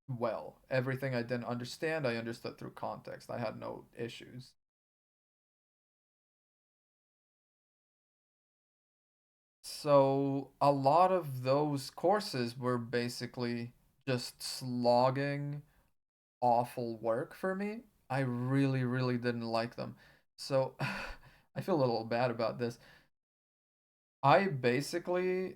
well. Everything I didn't understand, I understood through context. I had no issues. So a lot of those courses were basically just slogging awful work for me. I really, really didn't like them. So I feel a little bad about this. I basically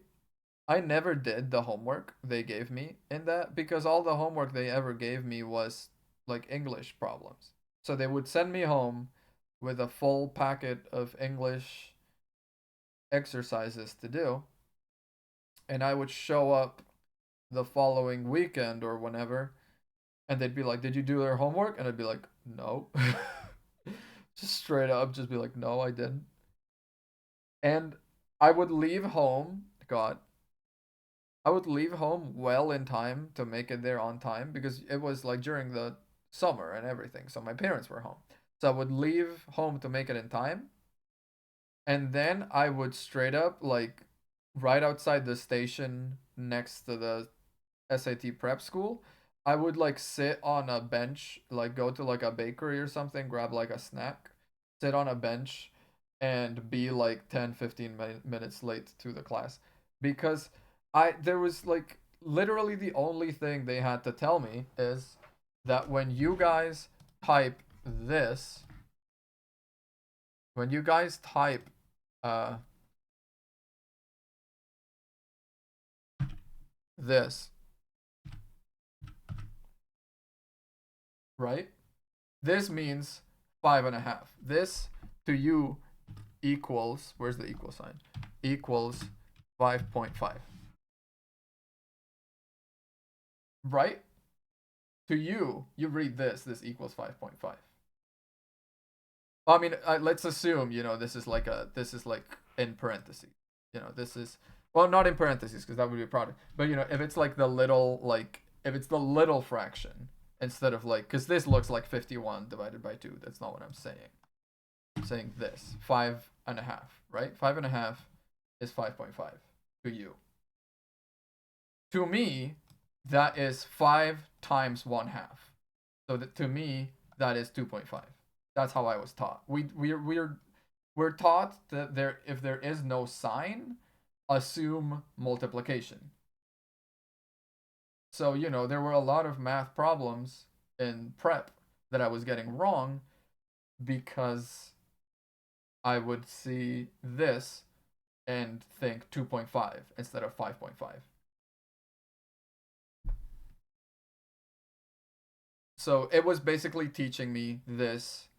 I never did the homework they gave me in that because all the homework they ever gave me was like English problems. So they would send me home with a full packet of English exercises to do, and I would show up the following weekend or whenever, and they'd be like, "Did you do their homework?" And I'd be like, "No." Just straight up just be like, "No, I didn't." And I would leave home, God, I would leave home well in time to make it there on time because it was like during the summer and everything. So my parents were home. So I would leave home to make it in time. And then I would straight up, like, right outside the station next to the SAT prep school, I would like sit on a bench, like go to like a bakery or something, grab like a snack, sit on a bench and be like 10, 15 minutes late to the class because I there was like literally the only thing they had to tell me is that type this, when you guys type uh this, right? This means 5.5. This to you equals, where's the equal sign? Equals 5.5. Right? To you, you read this equals 5.5. I mean, let's assume, this is like in parentheses. This is, well, not in parentheses because that would be a product. But, if it's like if it's the little fraction instead of like, because this looks like 51 divided by 2. That's not what I'm saying. I'm saying this, 5.5, right? 5.5 is 5.5 to you. To me, that is 5 times 1/2. So that to me, that is 2.5. That's how I was taught. We're taught that if there is no sign, assume multiplication. So, there were a lot of math problems in prep that I was getting wrong because I would see this and think 2.5 instead of 5.5. So it was basically teaching me this,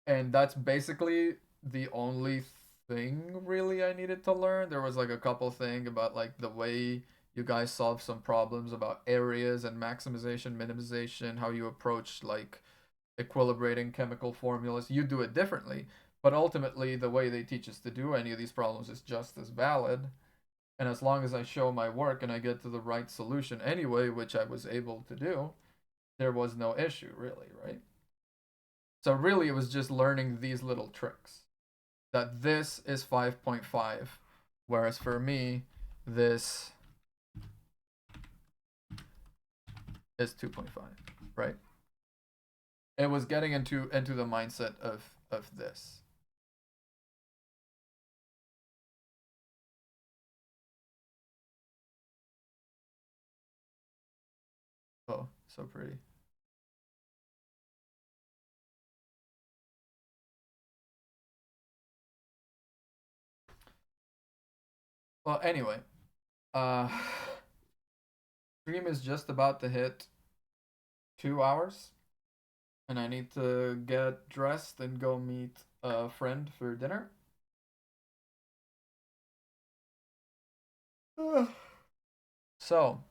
and that's basically the only thing really I needed to learn. There was like a couple thing about like the way you guys solve some problems about areas and maximization, minimization, how you approach like equilibrating chemical formulas. You do it differently, but ultimately the way they teach us to do any of these problems is just as valid. And as long as I show my work and I get to the right solution anyway, which I was able to do, there was no issue really, right? So really it was just learning these little tricks. That this is 5.5, whereas for me, this is 2.5, right? It was getting into the mindset of this. Oh, so pretty. Well, anyway, uh stream is just about to hit 2 hours, and I need to get dressed and go meet a friend for dinner. So,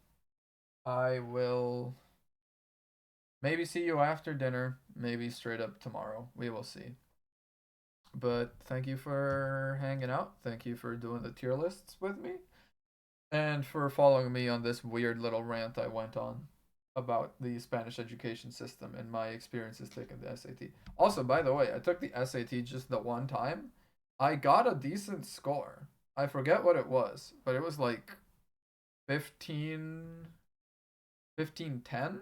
I will maybe see you after dinner, maybe straight up tomorrow. We will see. But thank you for hanging out. Thank you for doing the tier lists with me. And for following me on this weird little rant I went on about the Spanish education system and my experiences taking the SAT. Also, by the way, I took the SAT just the one time. I got a decent score. I forget what it was, but it was like 15, 1510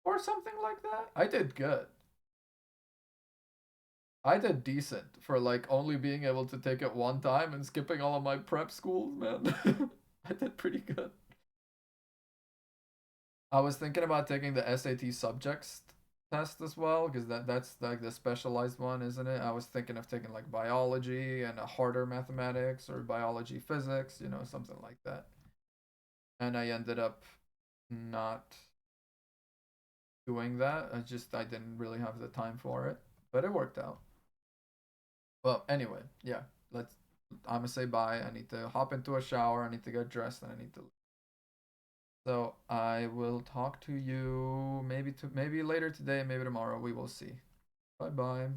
or something like that. I did good. I did decent for like only being able to take it one time and skipping all of my prep schools, man. I did pretty good. I was thinking about taking the SAT subjects test as well, because that's like the specialized one, isn't it? I was thinking of taking like biology and a harder mathematics or biology physics, something like that. And I ended up not doing that. I didn't really have the time for it, but it worked out. Well, anyway, yeah. Let's. I'm gonna say bye. I need to hop into a shower. I need to get dressed, and I need to. So I will talk to you maybe later today, maybe tomorrow. We will see. Bye bye.